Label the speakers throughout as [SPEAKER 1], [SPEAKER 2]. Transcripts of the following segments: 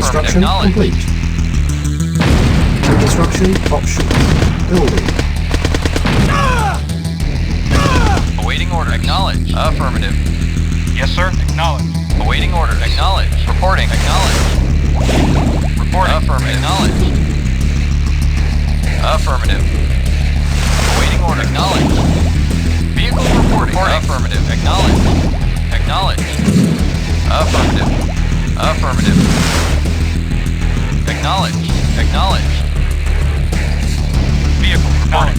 [SPEAKER 1] Construction complete. Construction options. Building.
[SPEAKER 2] Awaiting order. Acknowledge. Affirmative.
[SPEAKER 3] Yes, sir. Acknowledge.
[SPEAKER 2] Awaiting order. Acknowledge. Reporting. Acknowledge.
[SPEAKER 3] Reporting.
[SPEAKER 2] Affirmative. Acknowledge. Affirmative. Awaiting order. Acknowledge. Vehicle reporting. Affirmative. Acknowledge. Acknowledge. Affirmative. Affirmative. Acknowledge. Acknowledge.
[SPEAKER 3] Vehicle reporting.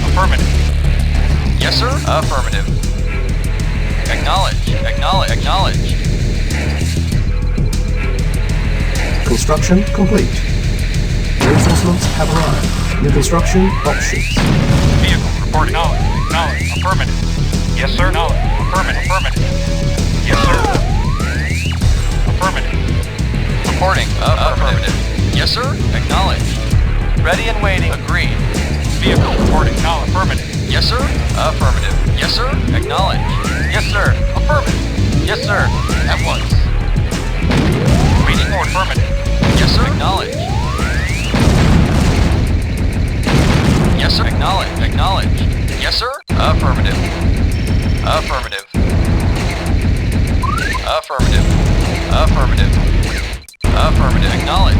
[SPEAKER 3] Affirmative.
[SPEAKER 2] Yes, sir. Affirmative. Acknowledge. Acknowledge. Acknowledge.
[SPEAKER 1] Construction complete. Reinforcements have arrived. New construction options.
[SPEAKER 3] Vehicle reporting. Acknowledge. Acknowledge. Affirmative. Yes, sir. Acknowledge. Affirmative. Affirmative. Yes, sir. Affirmative.
[SPEAKER 2] Reporting. Affirmative. Yes, sir. Acknowledge. Ready and waiting. Agreed.
[SPEAKER 3] Vehicle reporting. Acknowledge. Affirmative.
[SPEAKER 2] Yes, sir. Affirmative. Yes, sir. Acknowledge. Yes, sir. Affirmative. Yes, sir. At once.
[SPEAKER 3] Waiting order. Affirmative.
[SPEAKER 2] Yes, sir. Acknowledge. Yes, sir. Acknowledge. Acknowledge. Yes, sir. Affirmative. Affirmative. Affirmative. Affirmative. Affirmative. Acknowledge.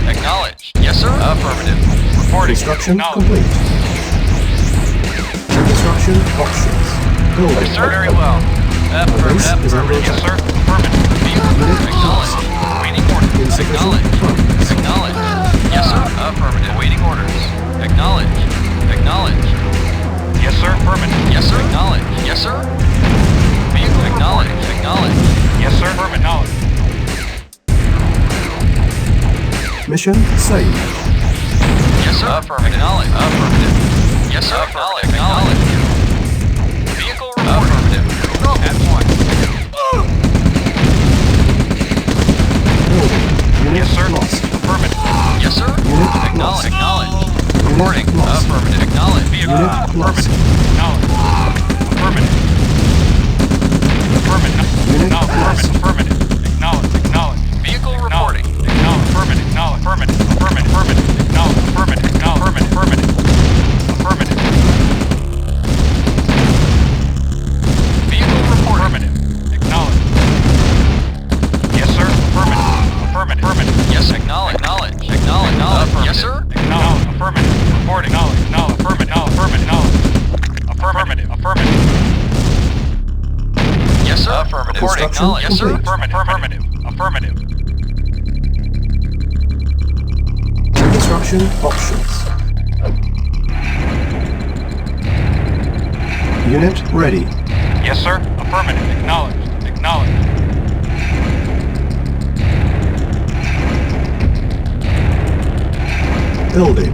[SPEAKER 2] Acknowledge. Yes, sir. Affirmative.
[SPEAKER 3] Reporting.
[SPEAKER 1] Construction
[SPEAKER 3] Acknowledge.
[SPEAKER 1] complete. Construction options. Building.
[SPEAKER 2] Yes, sir. Very well.
[SPEAKER 1] Base is under
[SPEAKER 3] Yes,
[SPEAKER 1] attack.
[SPEAKER 3] sir. Affirmative.
[SPEAKER 2] Acknowledge.
[SPEAKER 3] Waiting order.
[SPEAKER 1] Insufficient
[SPEAKER 2] Acknowledge.
[SPEAKER 1] funds.
[SPEAKER 2] Acknowledge. Yes, sir. Affirmative. Waiting orders. Acknowledge. Acknowledge.
[SPEAKER 3] Yes, sir. Affirmative.
[SPEAKER 2] Yes, sir. Acknowledge. Yes, sir. Vehicle acknowledge. Acknowledge.
[SPEAKER 3] Yes, sir. Affirmative. Acknowledge.
[SPEAKER 1] Mission saved.
[SPEAKER 2] Yes, sir. Affirmative. Acknowledge. Affirmative. Yes, sir. Acknowledge. Acknowledge. Vehicle report. Affirmative. At once.
[SPEAKER 1] Building. Unit
[SPEAKER 3] Yes, sir.
[SPEAKER 1] lost.
[SPEAKER 3] Affirmative.
[SPEAKER 2] Yes, sir.
[SPEAKER 1] Unit
[SPEAKER 2] Acknowledge.
[SPEAKER 1] lost.
[SPEAKER 2] Acknowledge. Reporting.
[SPEAKER 1] lost.
[SPEAKER 2] Affirmative. Acknowledge.
[SPEAKER 3] Vehicle.
[SPEAKER 1] Unit lost.
[SPEAKER 3] Acknowledge. Affirmative. Affirmative.
[SPEAKER 1] Unit
[SPEAKER 3] Acknowledge.
[SPEAKER 1] lost.
[SPEAKER 3] Affirmative. Acknowledge. Acknowledge.
[SPEAKER 2] Vehicle
[SPEAKER 3] Acknowledge.
[SPEAKER 2] reporting.
[SPEAKER 3] Acknowledge. Affirmative. Acknowledge. Affirmative. Affirmative. Affirmative. Acknowledge. Affirmative. Acknowledge. Affirmative. Affirmative. Affirmative.
[SPEAKER 2] Vehicle reporting.
[SPEAKER 3] Affirmative. Acknowledge. Yes, sir. Affirmative. Affirmative. Affirmative.
[SPEAKER 2] Yes, acknowledge. Acknowledge. Acknowledge. Acknowledge. Yes, sir.
[SPEAKER 3] Acknowledge. Affirmative. Reporting. Acknowledge. Acknowledge. Affirmative. Affirmative. Affirmative. Affirmative.
[SPEAKER 2] Yes, sir. Affirmative. Reporting.
[SPEAKER 1] Construction
[SPEAKER 2] Acknowledge. Yes, sir.
[SPEAKER 1] complete.
[SPEAKER 3] Affirmative. Affirmative. Affirmative.
[SPEAKER 1] Construction options. Unit ready.
[SPEAKER 3] Yes, sir. Affirmative. Acknowledge. Acknowledge.
[SPEAKER 1] Building.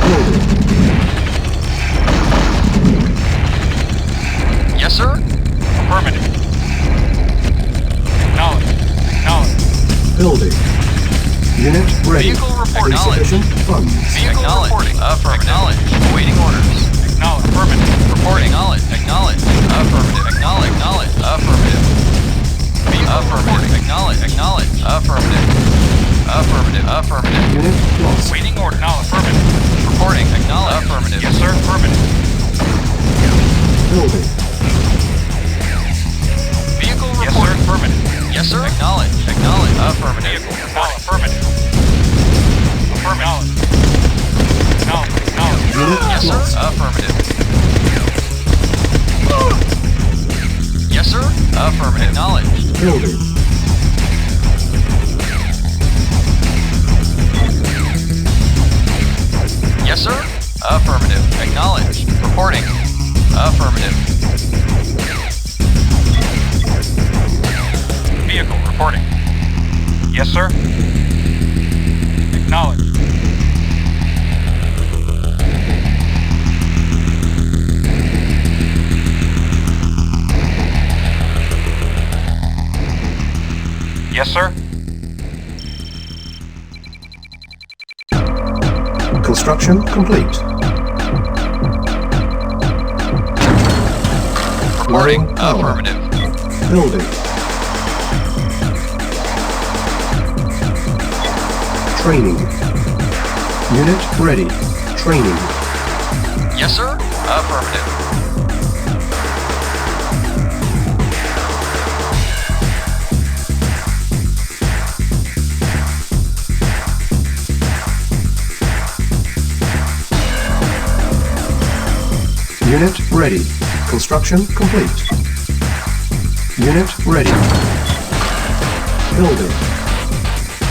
[SPEAKER 1] Building.
[SPEAKER 2] Yes, sir.
[SPEAKER 3] Affirmative. Acknowledge. Acknowledge.
[SPEAKER 1] Building. Unit ready.
[SPEAKER 2] Vehicle report.
[SPEAKER 1] Insufficient funds.
[SPEAKER 2] Vehicle reporting. Affirmative. Acknowledge. Awaiting orders.
[SPEAKER 3] Acknowledge. Affirmative.
[SPEAKER 2] Reporting. Acknowledge. Acknowledge. Affirmative. Acknowledge. Acknowledge. Affirmative. Vehicle reporting. Acknowledge. Acknowledge. Affirmative. Affirmative. Affirmative.
[SPEAKER 1] Unit lost.
[SPEAKER 3] Waiting order. Now affirmative.
[SPEAKER 2] Reporting. Acknowledge. Affirmative.
[SPEAKER 3] Yes, sir. Affirmative.
[SPEAKER 1] Building.
[SPEAKER 2] Vehicle
[SPEAKER 3] Yes, sir.
[SPEAKER 2] reporting.
[SPEAKER 3] Affirmative.
[SPEAKER 2] Yes, sir. Acknowledge. Acknowledge. Affirmative.
[SPEAKER 3] Vehicle. Now affirmative. Affirmative. Acknowledge. Acknowledge.
[SPEAKER 1] Unit
[SPEAKER 2] Yes, sir.
[SPEAKER 1] lost.
[SPEAKER 2] Affirmative. Yes, sir. Affirmative. Acknowledge.
[SPEAKER 1] Building.
[SPEAKER 2] Yes, sir. Affirmative. Acknowledge. Reporting. Affirmative.
[SPEAKER 3] Vehicle reporting. Yes, sir. Acknowledge. Yes, sir.
[SPEAKER 1] Construction complete.
[SPEAKER 2] Reporting.
[SPEAKER 1] Low power.
[SPEAKER 2] Affirmative.
[SPEAKER 1] Building. Training. Unit ready. Training.
[SPEAKER 2] Yes, sir. Affirmative.
[SPEAKER 1] Unit ready. Construction complete. Unit ready. Building.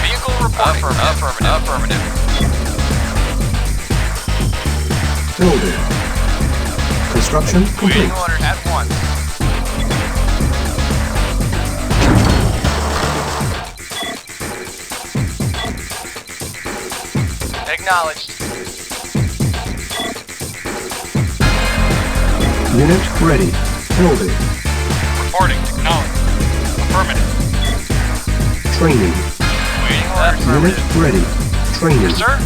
[SPEAKER 2] Vehicle reporting. Affirmative. Affirmative.
[SPEAKER 1] Building. Construction complete.
[SPEAKER 2] Waiting order at once. Acknowledged.
[SPEAKER 1] Unit ready. Building.
[SPEAKER 3] Reporting. Acknowledged. Affirmative.
[SPEAKER 1] Training.
[SPEAKER 2] Waiting order.
[SPEAKER 1] Unit
[SPEAKER 2] Affirmative.
[SPEAKER 1] ready. Training.
[SPEAKER 2] Yes, sir.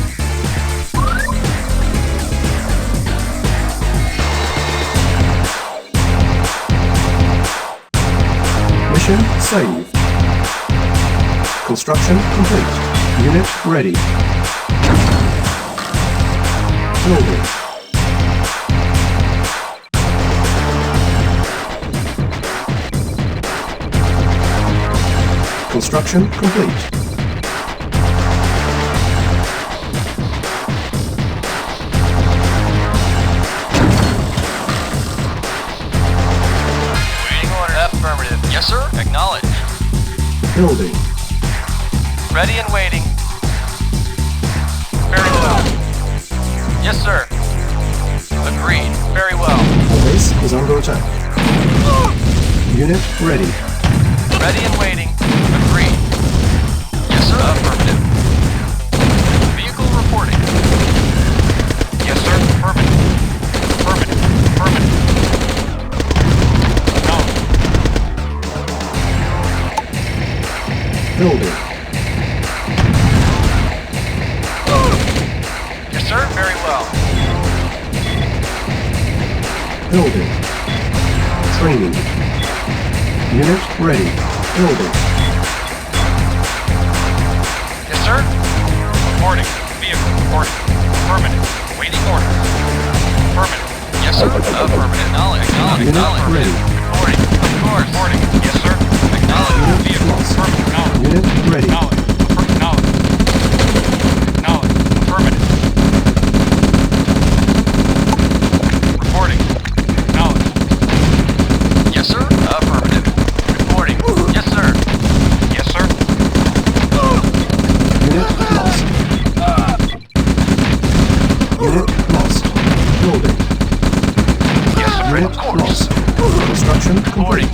[SPEAKER 1] Mission saved. Construction complete. Unit ready. Building. Construction complete.
[SPEAKER 2] Waiting order. Affirmative. Yes, sir. Acknowledged.
[SPEAKER 1] Building.
[SPEAKER 2] Ready and waiting. Very well. Yes, sir. Agreed. Very well.
[SPEAKER 1] Our base is under attack. Unit ready.
[SPEAKER 2] Ready and waiting. Agreed. Yes, sir. Affirmative. Vehicle reporting.
[SPEAKER 3] Yes, sir. Affirmative. Affirmative. Affirmative. Acknowledged.
[SPEAKER 1] Building.
[SPEAKER 2] Yes, sir. Very well.
[SPEAKER 1] Building. Training. Unit ready. Building.
[SPEAKER 2] Yes, sir.
[SPEAKER 3] Reporting. Vehicle reporting. Affirmative. Waiting order. Affirmative.
[SPEAKER 2] Yes, sir. Affirmative. Acknowledge. Acknowledge.
[SPEAKER 1] Unit
[SPEAKER 2] Acknowledge.
[SPEAKER 1] ready.
[SPEAKER 2] Reporting. Of course.
[SPEAKER 3] Reporting. Yes, sir.
[SPEAKER 2] Acknowledge.
[SPEAKER 1] Unit
[SPEAKER 3] Vehicle
[SPEAKER 1] lost.
[SPEAKER 3] affirmative. Acknowledged.
[SPEAKER 1] Unit ready.
[SPEAKER 3] Acknowledged. Acknowledged. Acknowledged. Affirmative. Reporting. Acknowledged.
[SPEAKER 2] Yes, sir. Affirmative. Reporting. Yes, sir.
[SPEAKER 3] Yes, sir.
[SPEAKER 1] Unit lost. Unit lost. Building.
[SPEAKER 3] Yes, sir.
[SPEAKER 1] Unit
[SPEAKER 3] Of course.
[SPEAKER 1] lost. Construction complete.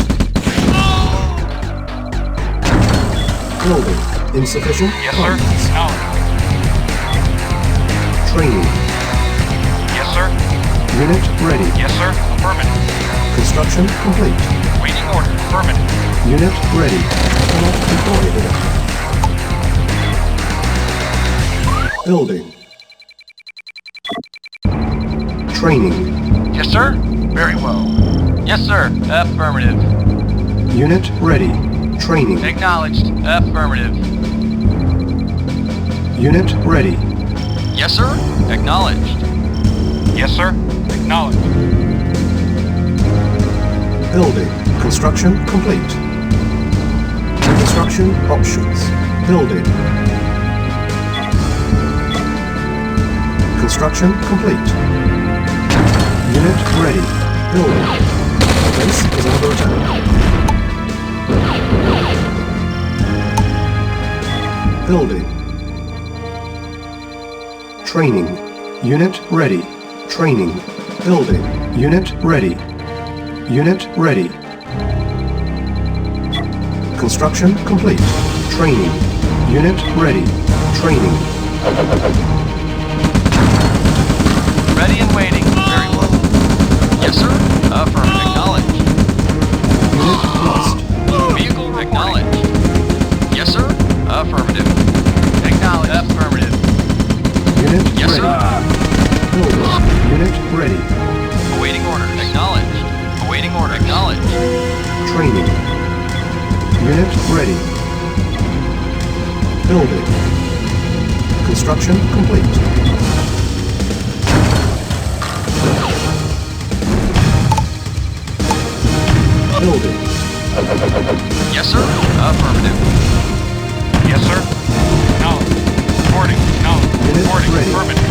[SPEAKER 1] Building. Insufficient
[SPEAKER 3] Yes, sir.
[SPEAKER 1] funds.
[SPEAKER 3] Acknowledged.
[SPEAKER 1] Training.
[SPEAKER 3] Yes, sir.
[SPEAKER 1] Unit ready.
[SPEAKER 3] Yes, sir. Affirmative.
[SPEAKER 1] Construction complete.
[SPEAKER 3] Waiting order. Affirmative.
[SPEAKER 1] Unit ready. Cannot deploy here. Building. Training.
[SPEAKER 2] Yes, sir. Very well. Yes, sir. Affirmative.
[SPEAKER 1] Unit ready. Training.
[SPEAKER 2] Acknowledged. Affirmative.
[SPEAKER 1] Unit ready.
[SPEAKER 2] Yes, sir. Acknowledged.
[SPEAKER 3] Yes, sir. Acknowledged.
[SPEAKER 1] Building. Construction complete. Construction options. Building. Construction complete. Unit ready. Building. Base is under attack. Building. Training. Unit ready. Training. Building. Unit ready. Unit ready. Construction complete. Training. Unit ready. Training.
[SPEAKER 2] Ready and waiting. Very well. Yes, sir. Affirmative. Acknowledged.
[SPEAKER 1] Unit lost.
[SPEAKER 2] Vehicle acknowledged. Yes,
[SPEAKER 1] ready.
[SPEAKER 2] Awaiting orders. Acknowledged. Awaiting order. Acknowledged.
[SPEAKER 1] Training. Unit ready. Building. Construction complete. Building.
[SPEAKER 2] Yes, sir. Affirmative.
[SPEAKER 3] Yes, sir. Acknowledged. Reporting. Acknowledged.
[SPEAKER 1] Unit
[SPEAKER 3] Reporting.
[SPEAKER 1] ready.
[SPEAKER 3] Affirmative.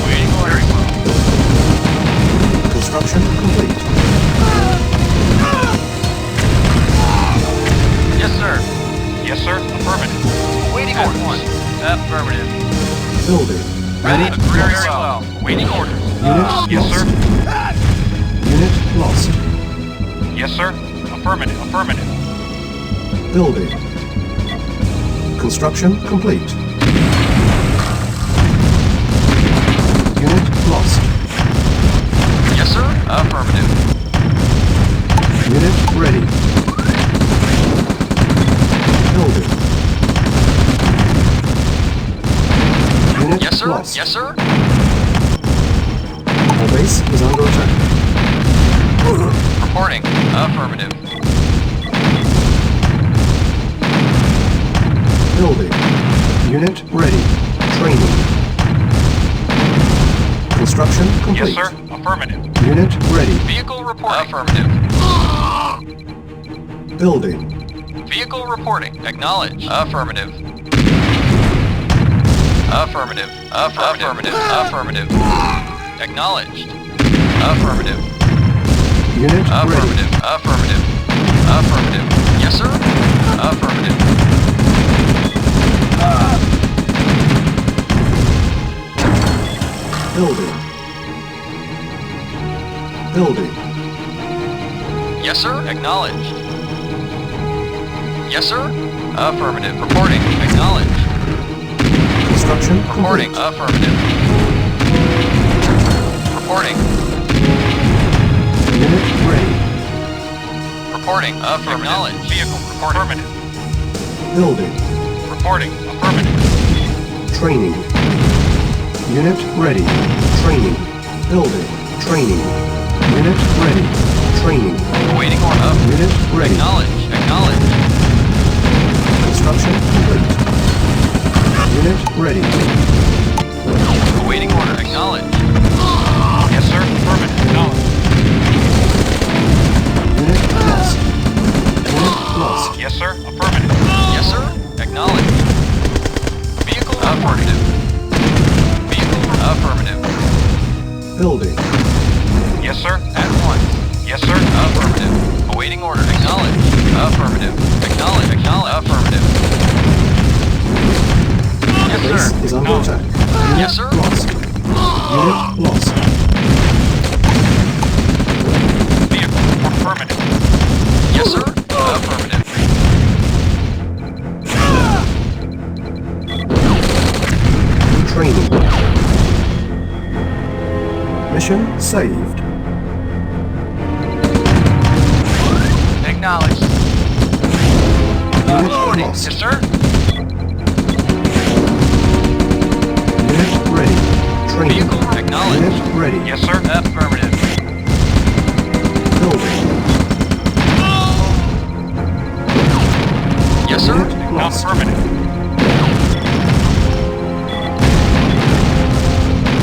[SPEAKER 2] Awaiting orders.
[SPEAKER 1] Construction complete.
[SPEAKER 2] Yes, sir.
[SPEAKER 3] Yes, sir. Affirmative.
[SPEAKER 2] Awaiting orders. Affirmative.
[SPEAKER 1] Building.
[SPEAKER 2] Ready?
[SPEAKER 1] Unit
[SPEAKER 2] Very
[SPEAKER 1] lost.
[SPEAKER 2] well. Awaiting orders.
[SPEAKER 1] Unit
[SPEAKER 3] Yes,
[SPEAKER 1] lost.
[SPEAKER 3] sir.
[SPEAKER 1] Unit lost.
[SPEAKER 3] Yes, sir. Affirmative. Affirmative.
[SPEAKER 1] Building. Construction complete. Unit lost.
[SPEAKER 2] Yes, sir. Affirmative.
[SPEAKER 1] Unit ready. Building. Unit
[SPEAKER 2] Yes, sir.
[SPEAKER 1] lost.
[SPEAKER 2] Yes, sir.
[SPEAKER 1] Our base is under attack.
[SPEAKER 2] Reporting. Affirmative.
[SPEAKER 1] Building. Unit ready. Training. Construction complete.
[SPEAKER 3] Yes, sir. Affirmative.
[SPEAKER 1] Unit ready.
[SPEAKER 2] Vehicle reporting. Affirmative.
[SPEAKER 1] Building.
[SPEAKER 2] Vehicle reporting. Acknowledged. Affirmative. Affirmative. Affirmative. Affirmative. Acknowledged. Affirmative.
[SPEAKER 1] Unit ready.
[SPEAKER 2] Affirmative. Affirmative. Affirmative. Yes, sir. Affirmative.
[SPEAKER 1] Building. Building.
[SPEAKER 2] Yes, sir. Acknowledged. Yes, sir. Affirmative. Reporting. Acknowledged.
[SPEAKER 1] Construction
[SPEAKER 2] Reporting.
[SPEAKER 1] complete.
[SPEAKER 2] Affirmative. Reporting.
[SPEAKER 1] Unit ready.
[SPEAKER 2] Reporting. Affirmative. Acknowledged.
[SPEAKER 3] Vehicle reporting. Affirmative.
[SPEAKER 1] Building.
[SPEAKER 3] Reporting. Affirmative.
[SPEAKER 1] Training. Unit ready. Training. Building. Training. Unit ready. Training.
[SPEAKER 2] Awaiting order.
[SPEAKER 1] Unit ready.
[SPEAKER 2] Acknowledged. Acknowledged.
[SPEAKER 1] Construction complete. Unit ready.
[SPEAKER 2] Awaiting order. Acknowledged.
[SPEAKER 3] Yes, sir. Affirmative. Acknowledged.
[SPEAKER 1] Unit lost. Unit lost.
[SPEAKER 3] Yes, sir. Affirmative.
[SPEAKER 2] Yes, sir. Acknowledged. Vehicle affirmative. Vehicle affirmative.
[SPEAKER 1] Building.
[SPEAKER 3] Yes, sir.
[SPEAKER 2] At once.
[SPEAKER 3] Yes, sir.
[SPEAKER 2] Affirmative. Awaiting order. Acknowledged. Affirmative. Acknowledge. Acknowledge. Affirmative. Yes,
[SPEAKER 1] Base
[SPEAKER 2] sir.
[SPEAKER 1] is under
[SPEAKER 3] No.
[SPEAKER 1] attack. Unit
[SPEAKER 2] Yes, sir.
[SPEAKER 1] lost. Unit lost.
[SPEAKER 3] Vehicle affirmative.
[SPEAKER 2] Yes, sir. Affirmative.
[SPEAKER 1] Training. Mission saved.
[SPEAKER 2] Acknowledged.
[SPEAKER 1] Unit
[SPEAKER 2] Loading.
[SPEAKER 1] lost.
[SPEAKER 2] Yes, sir.
[SPEAKER 1] Unit ready. Training.
[SPEAKER 2] Vehicle acknowledged.
[SPEAKER 1] Unit ready.
[SPEAKER 3] Yes, sir.
[SPEAKER 2] Affirmative.
[SPEAKER 1] Building.
[SPEAKER 2] Yes, sir.
[SPEAKER 1] Unit lost.
[SPEAKER 3] Affirmative.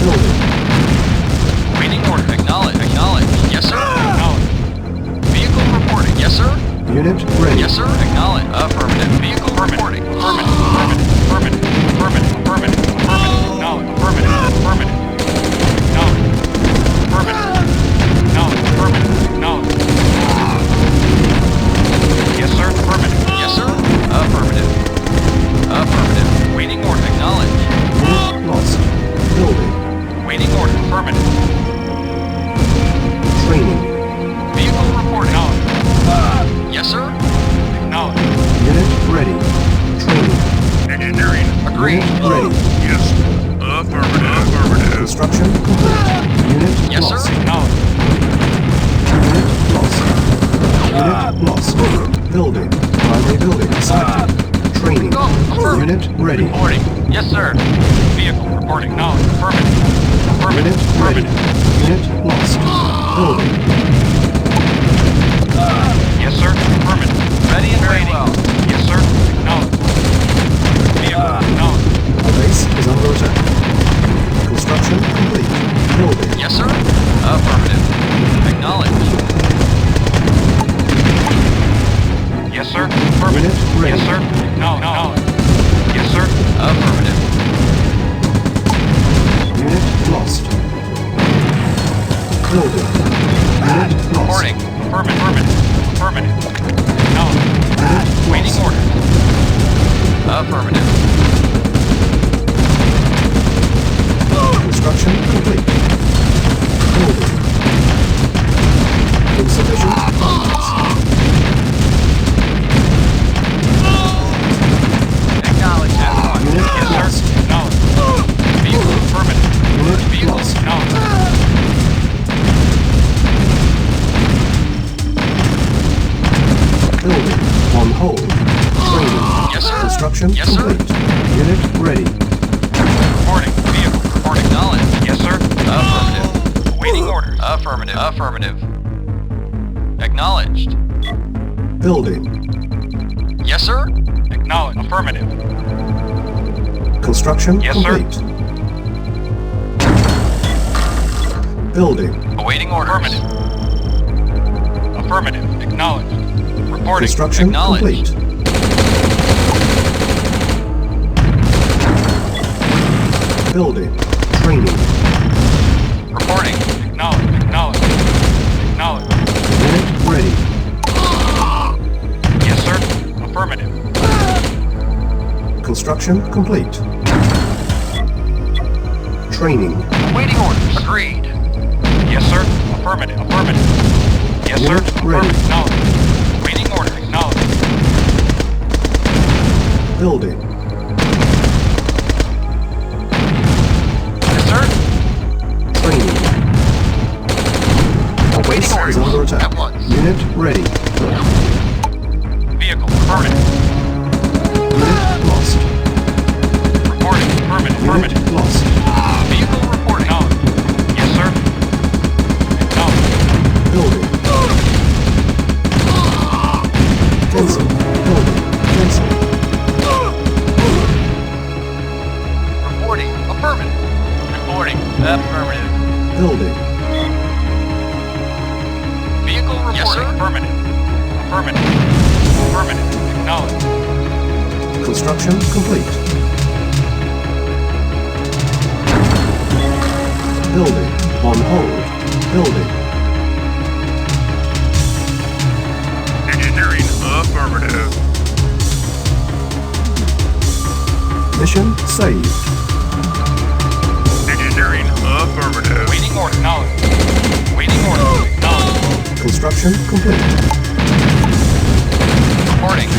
[SPEAKER 1] Building.
[SPEAKER 2] Waiting order. Acknowledge. Acknowledge. Yes, sir.
[SPEAKER 3] Acknowledged.
[SPEAKER 2] Vehicle reporting. Yes, sir.
[SPEAKER 1] Unit ready.
[SPEAKER 2] Yes, sir. Acknowledge. Affirmative. Vehicle reporting.
[SPEAKER 3] Affirmative. Affirmative. Affirmative. Affirmative. Affirmative. Affirmative. Acknowledged. Affirmative. Affirmative. Acknowledged. Affirmative. Acknowledged. Affirmative. Acknowledged. Yes, sir. Affirmative.
[SPEAKER 2] Yes, sir. Affirmative. Affirmative. Waiting order. Acknowledge.
[SPEAKER 1] Unit lost. Building.
[SPEAKER 3] Waiting order. Affirmative.
[SPEAKER 1] Training.
[SPEAKER 2] Vehicle reporting.
[SPEAKER 3] Acknowledged.
[SPEAKER 2] Yes, sir.
[SPEAKER 3] Acknowledged.
[SPEAKER 1] Unit ready. Training.
[SPEAKER 3] Engineering.
[SPEAKER 2] Agreed.
[SPEAKER 1] Unit ready.
[SPEAKER 3] Yes. Affirmative. Affirmative.
[SPEAKER 1] Construction complete. Unit
[SPEAKER 2] Yes, sir.
[SPEAKER 1] lost.
[SPEAKER 3] Acknowledged.
[SPEAKER 1] Unit lost. Unit lost. Building. Primary building selected. Training.
[SPEAKER 2] Affirmative.
[SPEAKER 1] Unit ready.
[SPEAKER 2] Reporting. Yes, sir.
[SPEAKER 3] Vehicle reporting. Acknowledged. Affirmative. Affirmative.
[SPEAKER 1] Unit ready. Unit lost. Building.
[SPEAKER 3] Yes, sir. Affirmative.
[SPEAKER 2] Ready and waiting.
[SPEAKER 3] Yes, sir. Acknowledged. Vehicle acknowledged.
[SPEAKER 1] Our base is under attack. Construction complete. Building.
[SPEAKER 2] Yes, sir. Affirmative. Acknowledged.
[SPEAKER 3] Yes, sir. Affirmative.
[SPEAKER 1] Unit ready.
[SPEAKER 3] Yes, sir. Acknowledged. Yes, sir.
[SPEAKER 2] Affirmative.
[SPEAKER 1] Unit lost. Building. Unit lost.
[SPEAKER 3] Reporting. Affirmative. Acknowledged.
[SPEAKER 1] Unit
[SPEAKER 3] Waiting
[SPEAKER 1] lost.
[SPEAKER 3] orders.
[SPEAKER 2] Affirmative.
[SPEAKER 1] Construction complete. Building. Insufficient funds.
[SPEAKER 2] Acknowledged. F1.
[SPEAKER 1] Unit
[SPEAKER 3] Yes,
[SPEAKER 1] lost.
[SPEAKER 3] sir. Acknowledged. Vehicle affirmative.
[SPEAKER 1] Unit
[SPEAKER 2] Vehicle
[SPEAKER 1] lost.
[SPEAKER 3] Acknowledged.
[SPEAKER 1] Building. On hold. Training.
[SPEAKER 2] Yes, sir.
[SPEAKER 1] Construction
[SPEAKER 2] Yes, sir.
[SPEAKER 1] complete. Unit ready.
[SPEAKER 3] Reporting. Vehicle reporting.
[SPEAKER 2] Acknowledged.
[SPEAKER 3] Yes, sir.
[SPEAKER 2] Affirmative.
[SPEAKER 3] Waiting orders.
[SPEAKER 2] Affirmative. Affirmative. Acknowledged.
[SPEAKER 1] Building.
[SPEAKER 2] Yes, sir.
[SPEAKER 3] Acknowledged. Affirmative.
[SPEAKER 1] Construction
[SPEAKER 3] Yes, sir.
[SPEAKER 1] complete. Building.
[SPEAKER 2] Awaiting orders.
[SPEAKER 3] Affirmative. Affirmative. Acknowledged. Reporting.
[SPEAKER 1] Construction
[SPEAKER 2] Acknowledged.
[SPEAKER 1] complete. Building. Training.
[SPEAKER 2] Reporting.
[SPEAKER 3] Acknowledged.
[SPEAKER 1] Unit ready.
[SPEAKER 3] Yes, sir. Affirmative.
[SPEAKER 1] Construction complete. Training.
[SPEAKER 2] Awaiting orders. Agreed.
[SPEAKER 3] Yes, sir. Affirmative. Yes, sir.
[SPEAKER 1] Unit ready.
[SPEAKER 3] Acknowledged. Waiting order. Acknowledged.
[SPEAKER 1] Building.
[SPEAKER 2] Yes, sir.
[SPEAKER 1] Training. Our
[SPEAKER 2] Awaiting
[SPEAKER 1] base is
[SPEAKER 2] orders.
[SPEAKER 1] under attack.
[SPEAKER 2] At once.
[SPEAKER 1] Unit ready.
[SPEAKER 3] Vehicle affirmative.
[SPEAKER 1] Unit lost.
[SPEAKER 3] Reporting. Affirmative.
[SPEAKER 1] Unit lost.
[SPEAKER 2] Vehicle reporting.
[SPEAKER 3] Acknowledged. Yes, sir. Acknowledged.
[SPEAKER 1] Building. Cancel. Building. Cancel.
[SPEAKER 2] Reporting. Affirmative. Reporting. Affirmative.
[SPEAKER 1] Building.
[SPEAKER 2] Vehicle reporting. Yes, sir.
[SPEAKER 3] Affirmative. Acknowledged.
[SPEAKER 1] Construction complete. Building. On hold. Building.
[SPEAKER 3] Engineering affirmative.
[SPEAKER 1] Mission saved.
[SPEAKER 3] Engineering affirmative. Waiting order. Acknowledged. Waiting order. Acknowledged.
[SPEAKER 1] Construction complete.
[SPEAKER 2] Reporting.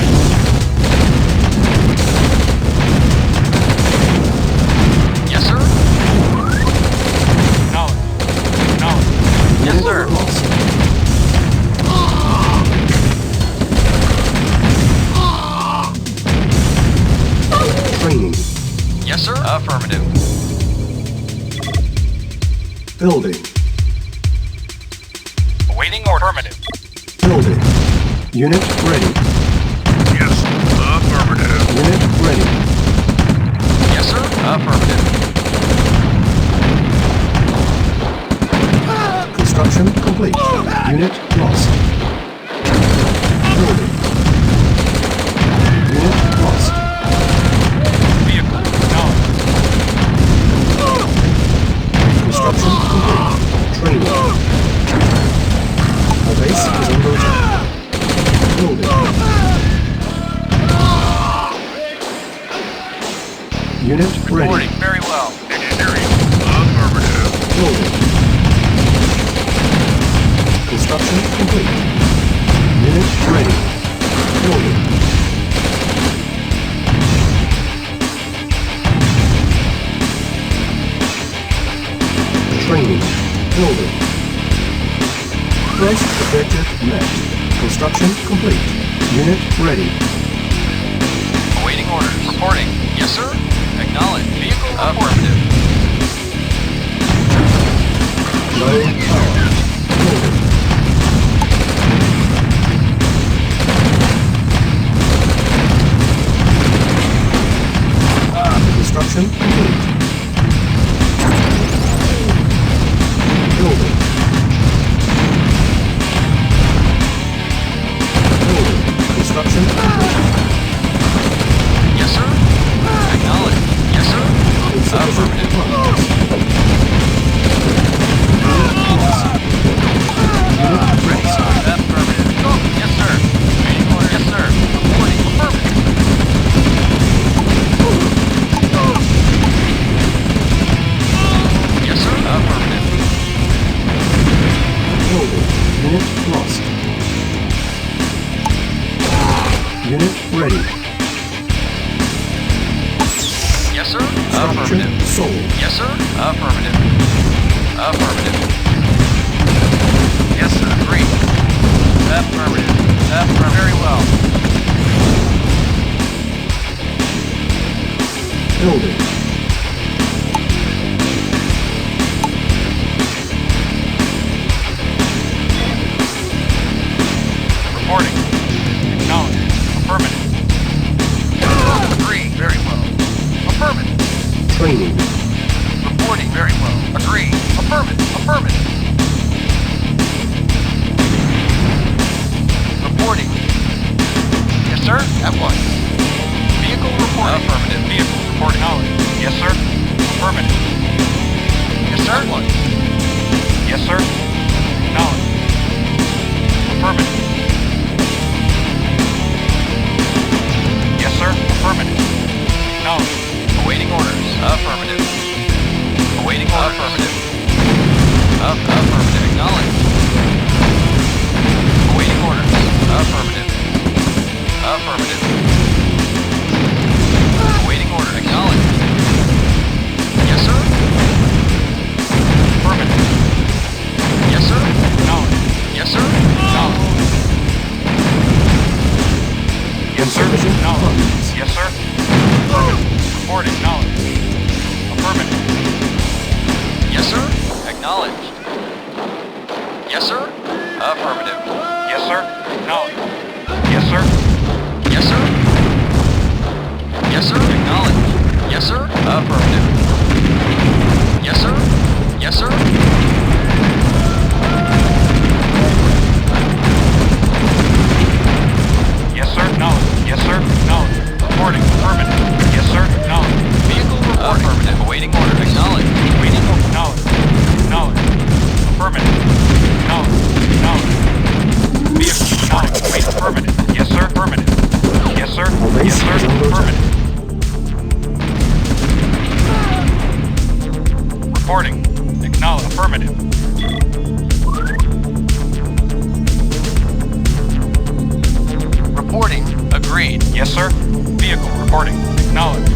[SPEAKER 2] Yes, sir.
[SPEAKER 3] Acknowledged.
[SPEAKER 2] Yes,
[SPEAKER 1] Unit
[SPEAKER 2] sir.
[SPEAKER 1] lost. Training.
[SPEAKER 2] Yes, sir. Affirmative.
[SPEAKER 1] Building.
[SPEAKER 3] Waiting order. Affirmative.
[SPEAKER 1] Building. Unit ready.
[SPEAKER 3] Yes. Affirmative.
[SPEAKER 1] Unit ready.
[SPEAKER 2] Yes, sir. Affirmative.
[SPEAKER 1] Construction complete. Unit lost. Building. Unit lost.
[SPEAKER 3] Vehicle. Acknowledged.
[SPEAKER 1] Construction complete. Training. Our base is under attack. Building. Unit ready.
[SPEAKER 2] Reporting. Very well.
[SPEAKER 3] Engineering affirmative.
[SPEAKER 1] Building. Construction complete. Unit ready. Building. Training. Building. First objective met. Construction complete. Unit ready.
[SPEAKER 2] Awaiting orders. Reporting. Yes, sir. Acknowledged. Vehicle affirmative.
[SPEAKER 1] Low power. Building. Construction complete. Building. Building. Construction complete.
[SPEAKER 2] Yes, sir. Acknowledged. Yes, sir.
[SPEAKER 1] Insufficient funds. Unit ready.
[SPEAKER 2] Affirmative. Yes, sir. Waiting order. Yes, sir. Reporting. Affirmative. Yes, sir. Affirmative.
[SPEAKER 1] Building. Unit lost. Unit ready.
[SPEAKER 2] Yes, sir.
[SPEAKER 1] Structure
[SPEAKER 2] Affirmative.
[SPEAKER 1] sold.
[SPEAKER 2] Yes, sir. Affirmative. Affirmative. Yes, sir. Agreed. Affirmative. Affirmative. Very well.
[SPEAKER 1] Building.
[SPEAKER 3] Reporting. Acknowledged. Affirmative.
[SPEAKER 2] Agreed. Very well. Affirmative.
[SPEAKER 1] Training.
[SPEAKER 2] Reporting. Very well. Agreed. Affirmative. Affirmative. Reporting. Yes, sir. At once. Vehicle reporting. Affirmative.
[SPEAKER 3] Vehicle reporting. Acknowledged. Yes, sir. Affirmative.
[SPEAKER 2] Yes, sir. At once.
[SPEAKER 3] Yes, sir. Acknowledged. Affirmative. Yes, sir. Affirmative. Acknowledged.
[SPEAKER 2] Awaiting orders. Affirmative. Awaiting orders. Affirmative. Affirmative. Acknowledged. Awaiting orders. Affirmative. Affirmative. Awaiting order. Acknowledged. Yes, sir.
[SPEAKER 3] Affirmative.
[SPEAKER 2] Yes, sir.
[SPEAKER 3] Acknowledged.
[SPEAKER 2] Yes, sir.
[SPEAKER 3] Acknowledged. Yes, sir.
[SPEAKER 1] Insufficient
[SPEAKER 3] Acknowledged.
[SPEAKER 1] funds.
[SPEAKER 3] Yes, sir. Affirmative. Reporting. Acknowledged. Affirmative.
[SPEAKER 2] Yes, sir. Acknowledged. Yes, sir. Affirmative.
[SPEAKER 3] Yes, sir. Acknowledged. Yes, sir.
[SPEAKER 2] Yes, sir. Yes, sir. Acknowledged. Yes, sir. Affirmative. Yes, sir. Yes, sir.
[SPEAKER 3] Yes, sir. Acknowledged. Yes, sir. Acknowledged. Reporting. Affirmative. Yes, sir. Acknowledged.
[SPEAKER 2] Vehicle reporting. Affirmative. Awaiting order. Acknowledged.
[SPEAKER 3] Waiting. Acknowledged. Acknowledged. Affirmative. Acknowledged. Acknowledged. Vehicle. Acknowledged. Wait. Affirmative. Yes, sir. Affirmative. Yes, sir.
[SPEAKER 1] Our base
[SPEAKER 3] Yes, sir.
[SPEAKER 1] is under attack.
[SPEAKER 3] Affirmative. Reporting. Acknowledged. Affirmative.
[SPEAKER 2] Reporting. Agreed.
[SPEAKER 3] Yes, sir. Vehicle reporting. Acknowledged.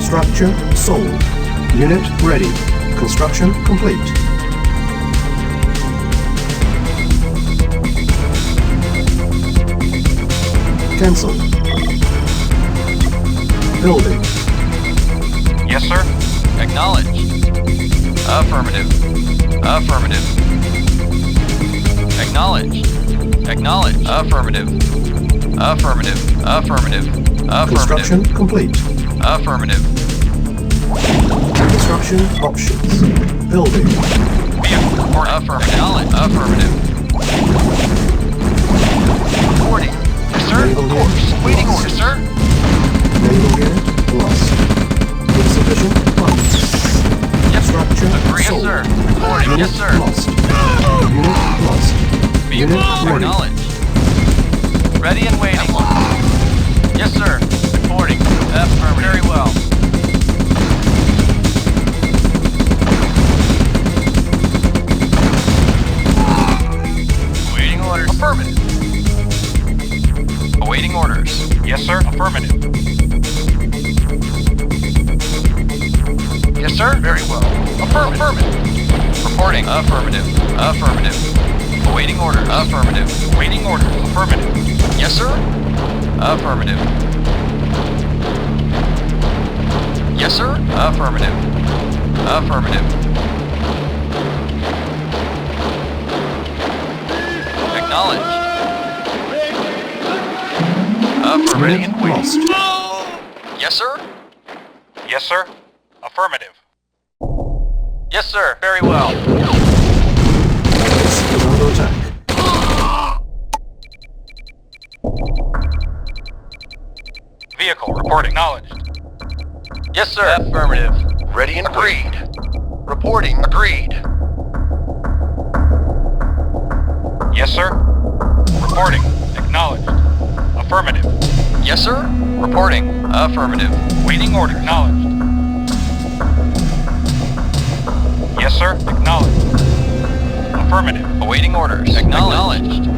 [SPEAKER 1] Structure sold. Unit ready. Construction complete. Cancel. Building.
[SPEAKER 3] Yes, sir.
[SPEAKER 2] Acknowledged. Affirmative. Affirmative. Acknowledged. Acknowledged. Affirmative. Affirmative. Affirmative. Affirmative.
[SPEAKER 1] Construction complete.
[SPEAKER 2] Affirmative.
[SPEAKER 1] Construction options. Building.
[SPEAKER 3] Vehicle reporting.
[SPEAKER 2] Affirmative. Acknowledged. Affirmative. Reporting. Yes, sir.
[SPEAKER 1] Naval
[SPEAKER 2] Of course.
[SPEAKER 1] unit
[SPEAKER 2] Waiting
[SPEAKER 1] lost.
[SPEAKER 2] order, sir.
[SPEAKER 1] Naval unit lost. Insufficient funds.
[SPEAKER 2] Yep.
[SPEAKER 1] Structure
[SPEAKER 2] Agree. Yes,
[SPEAKER 1] sold.
[SPEAKER 2] sir. Reporting.
[SPEAKER 1] Unit
[SPEAKER 2] Yes, sir.
[SPEAKER 1] lost. Unit lost.
[SPEAKER 2] Vehicle
[SPEAKER 1] Unit ready.
[SPEAKER 2] acknowledged. Ready and waiting. Yes, sir. Reporting. Affirmative. Very well. Awaiting orders. Affirmative. Awaiting orders.
[SPEAKER 3] Yes, sir. Affirmative.
[SPEAKER 2] Yes, sir. Very well. Affirmative. Reporting. Affirmative. Affirmative. Awaiting orders. Affirmative.
[SPEAKER 3] Waiting orders. Affirmative.
[SPEAKER 2] Yes, sir. Affirmative. Yes, sir. Affirmative. Affirmative. Acknowledged. Affirmative.
[SPEAKER 1] Unit lost.
[SPEAKER 2] Yes, sir.
[SPEAKER 3] Yes, sir. Affirmative.
[SPEAKER 2] Yes, sir. Very well.
[SPEAKER 1] Base is under attack.
[SPEAKER 3] Vehicle reporting. Acknowledged.
[SPEAKER 2] Yes, sir. Affirmative. Ready and agreed. Reporting agreed.
[SPEAKER 3] Yes, sir. Reporting. Acknowledged. Affirmative.
[SPEAKER 2] Yes, sir. Reporting. Affirmative.
[SPEAKER 3] Waiting order. Acknowledged. Yes, sir. Acknowledged. Affirmative.
[SPEAKER 2] Awaiting orders. Acknowledged.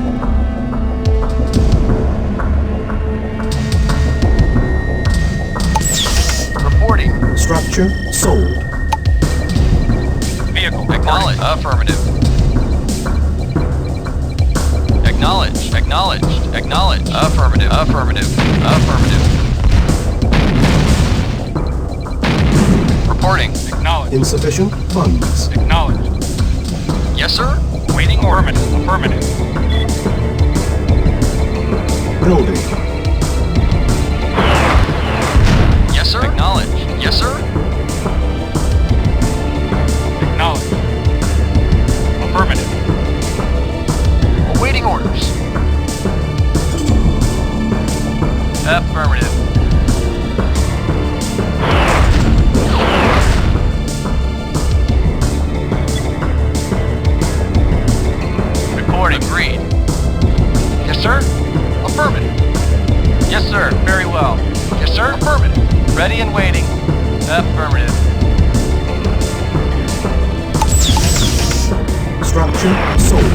[SPEAKER 2] Reporting.
[SPEAKER 1] Structure sold.
[SPEAKER 3] Vehicle
[SPEAKER 2] Acknowledged. Affirmative. Acknowledged. Acknowledged. Acknowledged. Affirmative. Affirmative. Affirmative. Reporting.
[SPEAKER 3] Acknowledged.
[SPEAKER 1] Insufficient funds.
[SPEAKER 3] Acknowledged.
[SPEAKER 2] Yes, sir.
[SPEAKER 3] Waiting order. Affirmative.
[SPEAKER 1] Building.
[SPEAKER 2] Yes, sir. Acknowledged. Yes, sir.
[SPEAKER 3] Acknowledged. Affirmative.
[SPEAKER 2] Awaiting orders. Affirmative. Reporting. Agreed. Yes, sir. Affirmative. Yes, sir. Very well. Yes, sir. Affirmative. Ready and waiting. Affirmative.
[SPEAKER 1] Structure sold.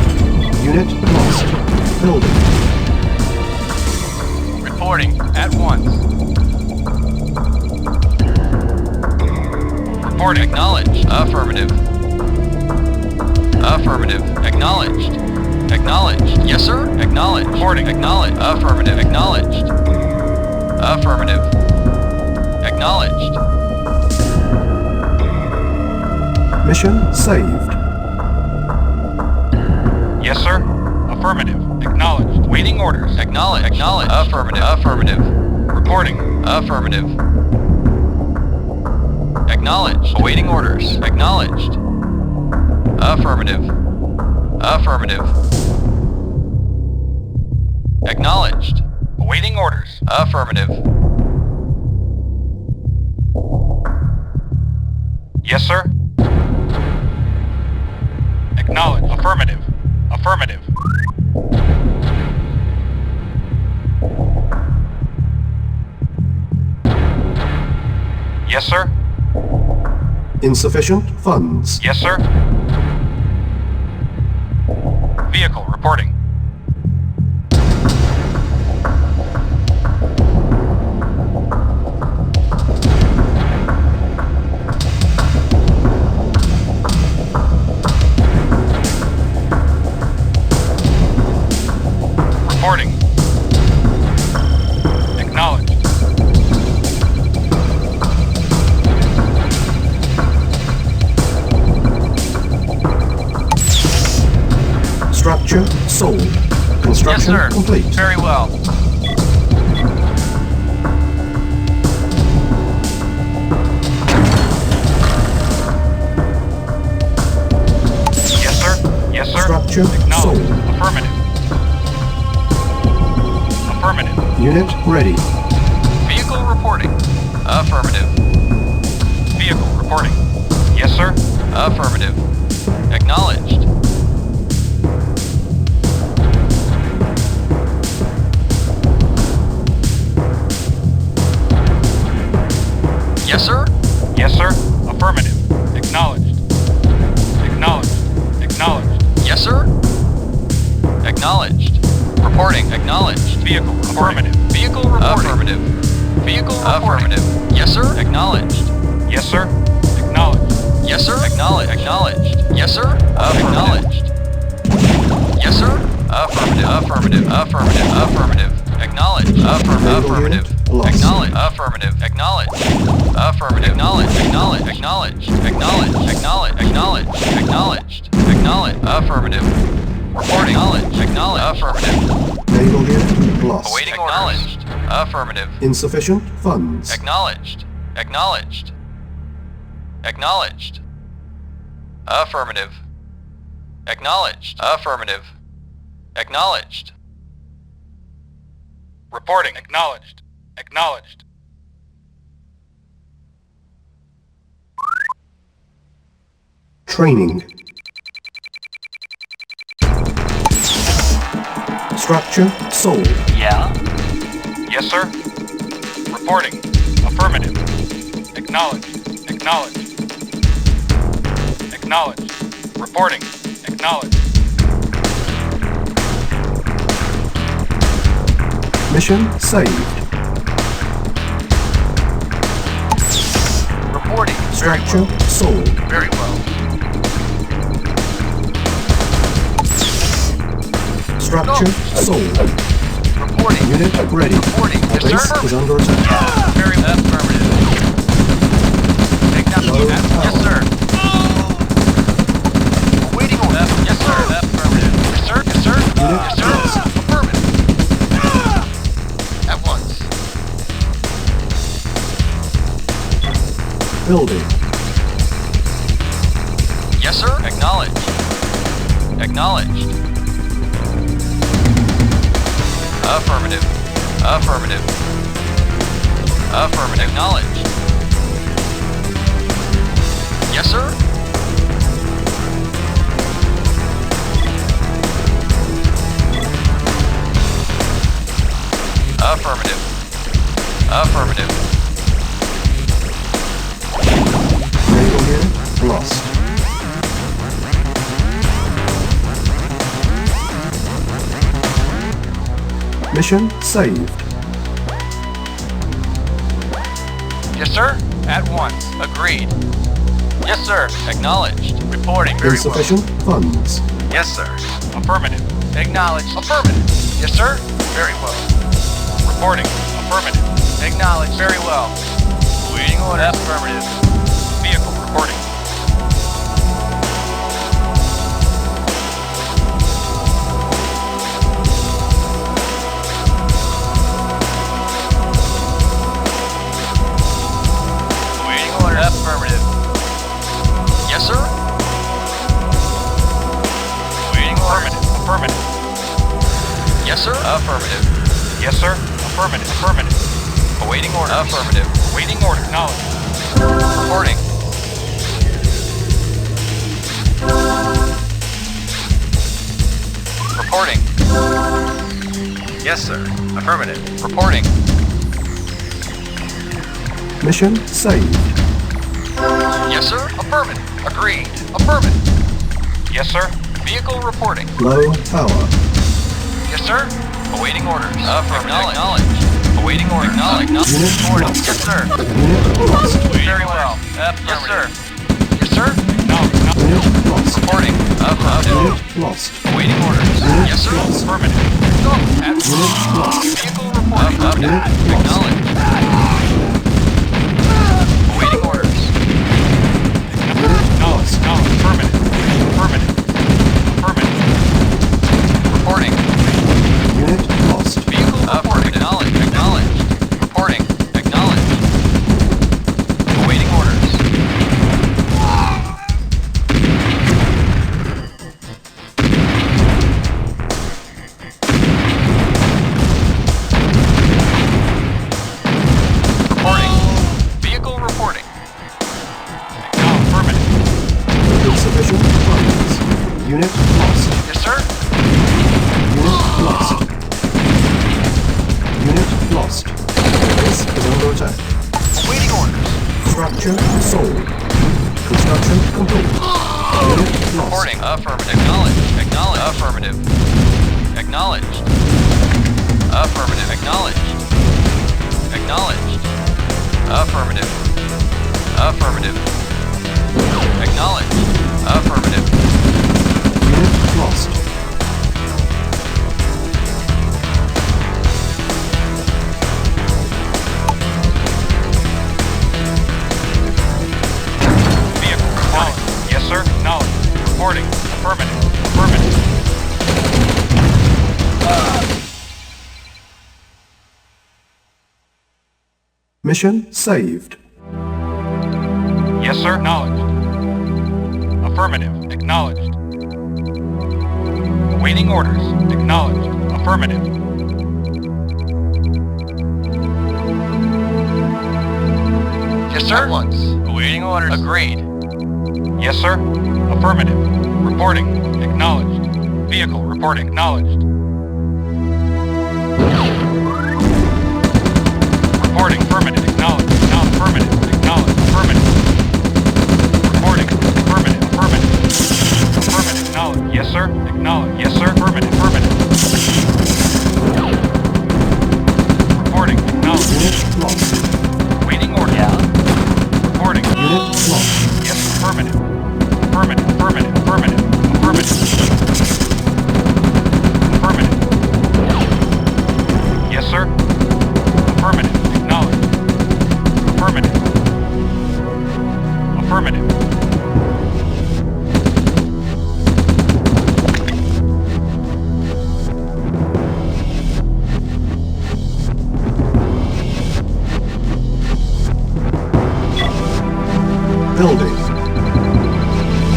[SPEAKER 1] Unit lost. Building.
[SPEAKER 2] Reporting at once. Reporting. Acknowledged. Affirmative. Affirmative. Acknowledged. Acknowledged. Yes, sir. Acknowledged. Reporting. Acknowledged. Affirmative. Acknowledged. Affirmative. Acknowledged.
[SPEAKER 1] Mission saved.
[SPEAKER 3] Yes, sir. Affirmative. Acknowledged. Waiting orders.
[SPEAKER 2] Acknowledge. Acknowledge. Affirmative. Affirmative.
[SPEAKER 3] Reporting.
[SPEAKER 2] Affirmative. Acknowledged. Awaiting orders. Acknowledged. Affirmative. Affirmative. Acknowledged.
[SPEAKER 3] Awaiting orders.
[SPEAKER 2] Affirmative.
[SPEAKER 3] Yes, sir. Acknowledged. Affirmative. Affirmative. Yes, sir.
[SPEAKER 1] Insufficient funds.
[SPEAKER 3] Yes, sir. Vehicle reporting. Reporting. Acknowledged.
[SPEAKER 1] Structure sold.
[SPEAKER 2] Yes,
[SPEAKER 1] Construction
[SPEAKER 2] sir.
[SPEAKER 1] complete.
[SPEAKER 2] Very well.
[SPEAKER 3] Yes, sir. Yes, sir.
[SPEAKER 1] Structure
[SPEAKER 3] Acknowledged.
[SPEAKER 1] sold.
[SPEAKER 3] Affirmative. Affirmative.
[SPEAKER 1] Unit ready.
[SPEAKER 2] Vehicle reporting. Affirmative.
[SPEAKER 3] Vehicle reporting. Yes, sir.
[SPEAKER 2] Affirmative. Acknowledged. Yes, sir.
[SPEAKER 3] Yes, sir. Affirmative. Acknowledged. Acknowledged. Acknowledged.
[SPEAKER 2] Yes, sir. Acknowledged. Reporting. Acknowledged.
[SPEAKER 3] Vehicle affirmative.
[SPEAKER 2] Vehicle reporting. Affirmative. Vehicle affirmative. Yes, sir. Acknowledged.
[SPEAKER 3] Yes, sir. Acknowledged.
[SPEAKER 2] Yes, sir. Acknowledged. Acknowledged. Yes, sir. Acknowledged. Yes, sir. Affirmative. Affirmative. Affirmative. Affirmative. Acknowledge. Affirmative.
[SPEAKER 1] Lost.
[SPEAKER 2] Acknowledge. Affirmative. Acknowledge. Affirmative. Acknowledge. Acknowledge. Acknowledge. Acknowledge. Acknowledge. Acknowledge. Acknowledged. Acknowledge. Affirmative. Reporting. Acknowledge. Acknowledge. Affirmative.
[SPEAKER 1] Naval unit lost.
[SPEAKER 2] Awaiting orders. Acknowledged. Affirmative.
[SPEAKER 1] Insufficient funds.
[SPEAKER 2] Acknowledged. Acknowledged. Acknowledged. Affirmative. Acknowledged. Affirmative. Acknowledged.
[SPEAKER 3] Reporting. Acknowledged. Acknowledged.
[SPEAKER 1] Training. Structure sold.
[SPEAKER 2] Yeah?
[SPEAKER 3] Yes, sir. Reporting. Affirmative. Acknowledged. Acknowledged. Acknowledged. Reporting. Acknowledged.
[SPEAKER 1] Mission saved.
[SPEAKER 2] Reporting.
[SPEAKER 1] Structure sold.
[SPEAKER 2] Very well.
[SPEAKER 1] Structure sold.
[SPEAKER 2] Reporting.
[SPEAKER 1] Unit ready.
[SPEAKER 2] Reporting. Yes,
[SPEAKER 1] Base
[SPEAKER 2] sir.
[SPEAKER 1] is under attack.
[SPEAKER 2] Very affirmative.
[SPEAKER 1] Low
[SPEAKER 2] Yes,
[SPEAKER 1] power.
[SPEAKER 2] sir. Awaiting order. Yes, sir. Affirmative. Yes, sir. Yes, sir.
[SPEAKER 1] Unit
[SPEAKER 2] Yes, sir.
[SPEAKER 1] lost.
[SPEAKER 2] Affirmative. At once.
[SPEAKER 1] Building.
[SPEAKER 2] Yes, sir. Acknowledged. Acknowledged. Affirmative. Affirmative. Affirmative. Acknowledged. Yes, sir. Affirmative. Affirmative.
[SPEAKER 1] Naval unit lost. Mission saved.
[SPEAKER 2] Yes, sir. At once. Agreed. Yes, sir. Acknowledged. Reporting. Very
[SPEAKER 1] Insufficient funds.
[SPEAKER 2] well. Yes, sir.
[SPEAKER 3] Affirmative.
[SPEAKER 2] Acknowledged. Affirmative. Yes, sir. Very well.
[SPEAKER 3] Reporting. Affirmative.
[SPEAKER 2] Acknowledged. Very well. Waiting order. Affirmative.
[SPEAKER 3] Vehicle reporting.
[SPEAKER 2] Waiting order. Affirmative. Yes, sir. Waiting order.
[SPEAKER 3] Affirmative. Affirmative.
[SPEAKER 2] Yes, sir. Affirmative.
[SPEAKER 3] Yes, sir. Affirmative. Affirmative.
[SPEAKER 2] Awaiting order. Affirmative.
[SPEAKER 3] Waiting order. Acknowledged.
[SPEAKER 2] Reporting. Reporting. Yes, sir. Affirmative. Reporting.
[SPEAKER 1] Mission saved.
[SPEAKER 2] Yes, sir. Affirmative. Agreed. Affirmative.
[SPEAKER 3] Yes, sir.
[SPEAKER 2] Vehicle reporting.
[SPEAKER 1] Low power.
[SPEAKER 2] Yes, sir. Awaiting orders. Affirmative. Acknowledged. Awaiting orders. Acknowledged.
[SPEAKER 1] Unit
[SPEAKER 2] Reporting.
[SPEAKER 1] lost.
[SPEAKER 2] Yes, sir.
[SPEAKER 1] Unit lost.
[SPEAKER 2] Very well. Yes, sir. Yes, sir.
[SPEAKER 3] Acknowledged.
[SPEAKER 1] Unit lost.
[SPEAKER 2] Reporting. Affirmative.
[SPEAKER 1] Unit lost.
[SPEAKER 2] Awaiting orders. Yes, sir.
[SPEAKER 1] lost.
[SPEAKER 3] Affirmative.
[SPEAKER 2] Go. At
[SPEAKER 1] Unit lost.
[SPEAKER 2] vehicle reporting.
[SPEAKER 1] Unit lost.
[SPEAKER 2] Acknowledged. Awaiting orders.
[SPEAKER 3] Acknowledged. Acknowledged. Affirmative. Affirmative. Affirmative.
[SPEAKER 2] Reporting.
[SPEAKER 1] Unit lost.
[SPEAKER 2] Vehicle reporting. Acknowledged. Acknowledged. Reporting. Acknowledged. Awaiting orders. Reporting. Vehicle reporting.
[SPEAKER 3] Affirmative.
[SPEAKER 1] Insufficient funds. Unit lost.
[SPEAKER 2] Yes, sir.
[SPEAKER 1] Unit lost. Unit lost. Base is under attack.
[SPEAKER 2] Awaiting orders.
[SPEAKER 1] Structure sold. Construction complete. Unit lost.
[SPEAKER 2] Reporting. Affirmative. Acknowledged. Acknowledged. Affirmative. Acknowledged. Affirmative. Acknowledged. Acknowledged. Affirmative. Affirmative. Acknowledged. Affirmative.
[SPEAKER 1] Unit lost. Mission saved.
[SPEAKER 3] Yes, sir. Acknowledged. Affirmative. Acknowledged. Awaiting orders. Acknowledged. Affirmative.
[SPEAKER 2] Yes, sir. Once. Awaiting orders. Agreed.
[SPEAKER 3] Yes, sir. Affirmative. Reporting. Acknowledged. Vehicle reporting. Acknowledged. Reporting. Affirmative. Acknowledged. Affirmative. Acknowledged. Affirmative. Reporting. Affirmative. Affirmative. Affirmative. Acknowledged. Yes, sir. Acknowledged. Yes, sir. Affirmative. Affirmative. Reporting. Acknowledged.
[SPEAKER 1] Unit lost.
[SPEAKER 3] Waiting order.
[SPEAKER 2] Yeah.
[SPEAKER 3] Reporting.
[SPEAKER 1] Unit lost.
[SPEAKER 3] Yes, affirmative. Affirmative. Affirmative. Affirmative. Affirmative. Affirmative. Yes, sir. Affirmative. Acknowledged. Affirmative. Affirmative.
[SPEAKER 1] Building.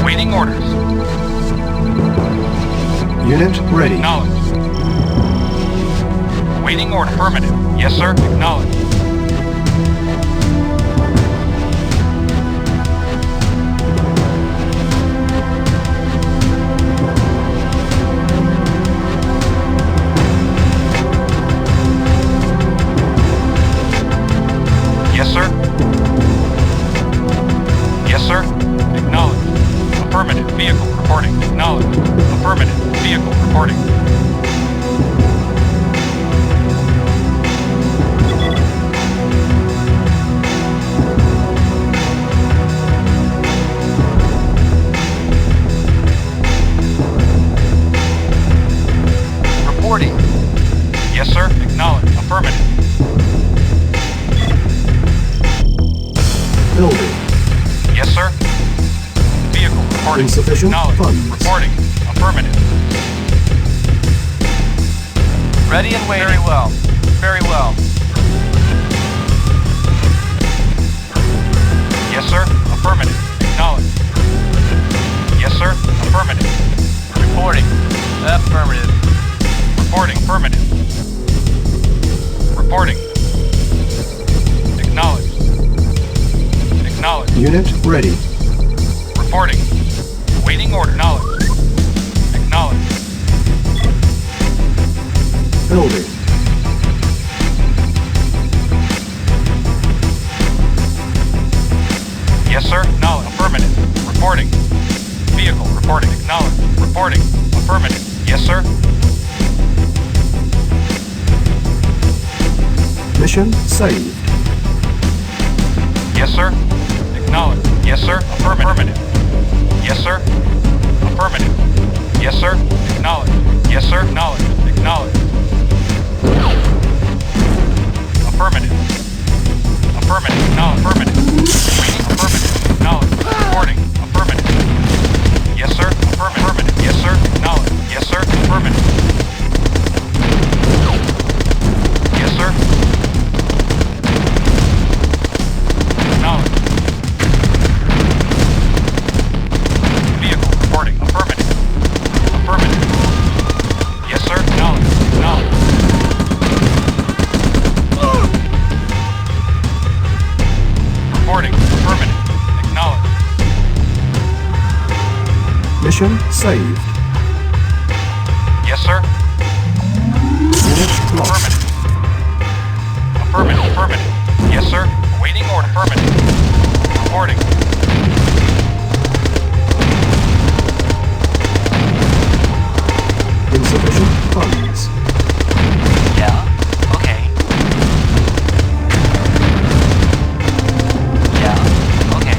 [SPEAKER 3] Waiting orders.
[SPEAKER 1] Unit ready.
[SPEAKER 3] Acknowledged. Waiting order. Affirmative. Yes, sir. Acknowledged. Yes, sir. Yes, sir. Acknowledged. Affirmative. Vehicle reporting. Acknowledged. Affirmative. Vehicle reporting.
[SPEAKER 2] Reporting.
[SPEAKER 3] Yes, sir. Acknowledged. Affirmative.
[SPEAKER 1] Building.
[SPEAKER 3] Yes, sir. Vehicle reporting.
[SPEAKER 1] Insufficient
[SPEAKER 3] Acknowledged.
[SPEAKER 1] funds.
[SPEAKER 3] Reporting. Affirmative.
[SPEAKER 2] Ready and waiting. Very well. Very well.
[SPEAKER 3] Yes, sir. Affirmative. Acknowledged. Yes, sir. Affirmative.
[SPEAKER 2] Reporting. Affirmative.
[SPEAKER 3] Reporting. Affirmative. Reporting. Acknowledged. Acknowledged.
[SPEAKER 1] Unit ready.
[SPEAKER 3] Reporting. Waiting order. Acknowledged. Acknowledged.
[SPEAKER 1] Building.
[SPEAKER 3] Yes, sir. Acknowledged. Affirmative. Reporting. Vehicle reporting. Acknowledged. Reporting. Affirmative. Yes, sir.
[SPEAKER 1] Mission saved.
[SPEAKER 3] Yes, sir. Acknowledged. Yes, sir. Affirmative. Yes, sir. Affirmative. Yes, sir. Acknowledged. Yes, sir. Acknowledged. Acknowledged. Affirmative. Affirmative. No, affirmative. Waiting. Affirmative. Acknowledged. Reporting. Affirmative. Yes, sir. Affirmative. Yes, sir. Acknowledged. Yes, sir. Affirmative. Yes, sir. Acknowledged. Vehicle reporting. Affirmative. Affirmative. Yes, sir. Acknowledged. Acknowledged. Reporting. Affirmative. Acknowledged.
[SPEAKER 1] Mission saved.
[SPEAKER 3] Yes, sir.
[SPEAKER 1] Unit lost.
[SPEAKER 3] Affirmative. Affirmative. Affirmative. Yes, sir. Awaiting order. Affirmative. Reporting.
[SPEAKER 1] Insufficient funds.
[SPEAKER 2] Yeah. Okay. Yeah. Okay.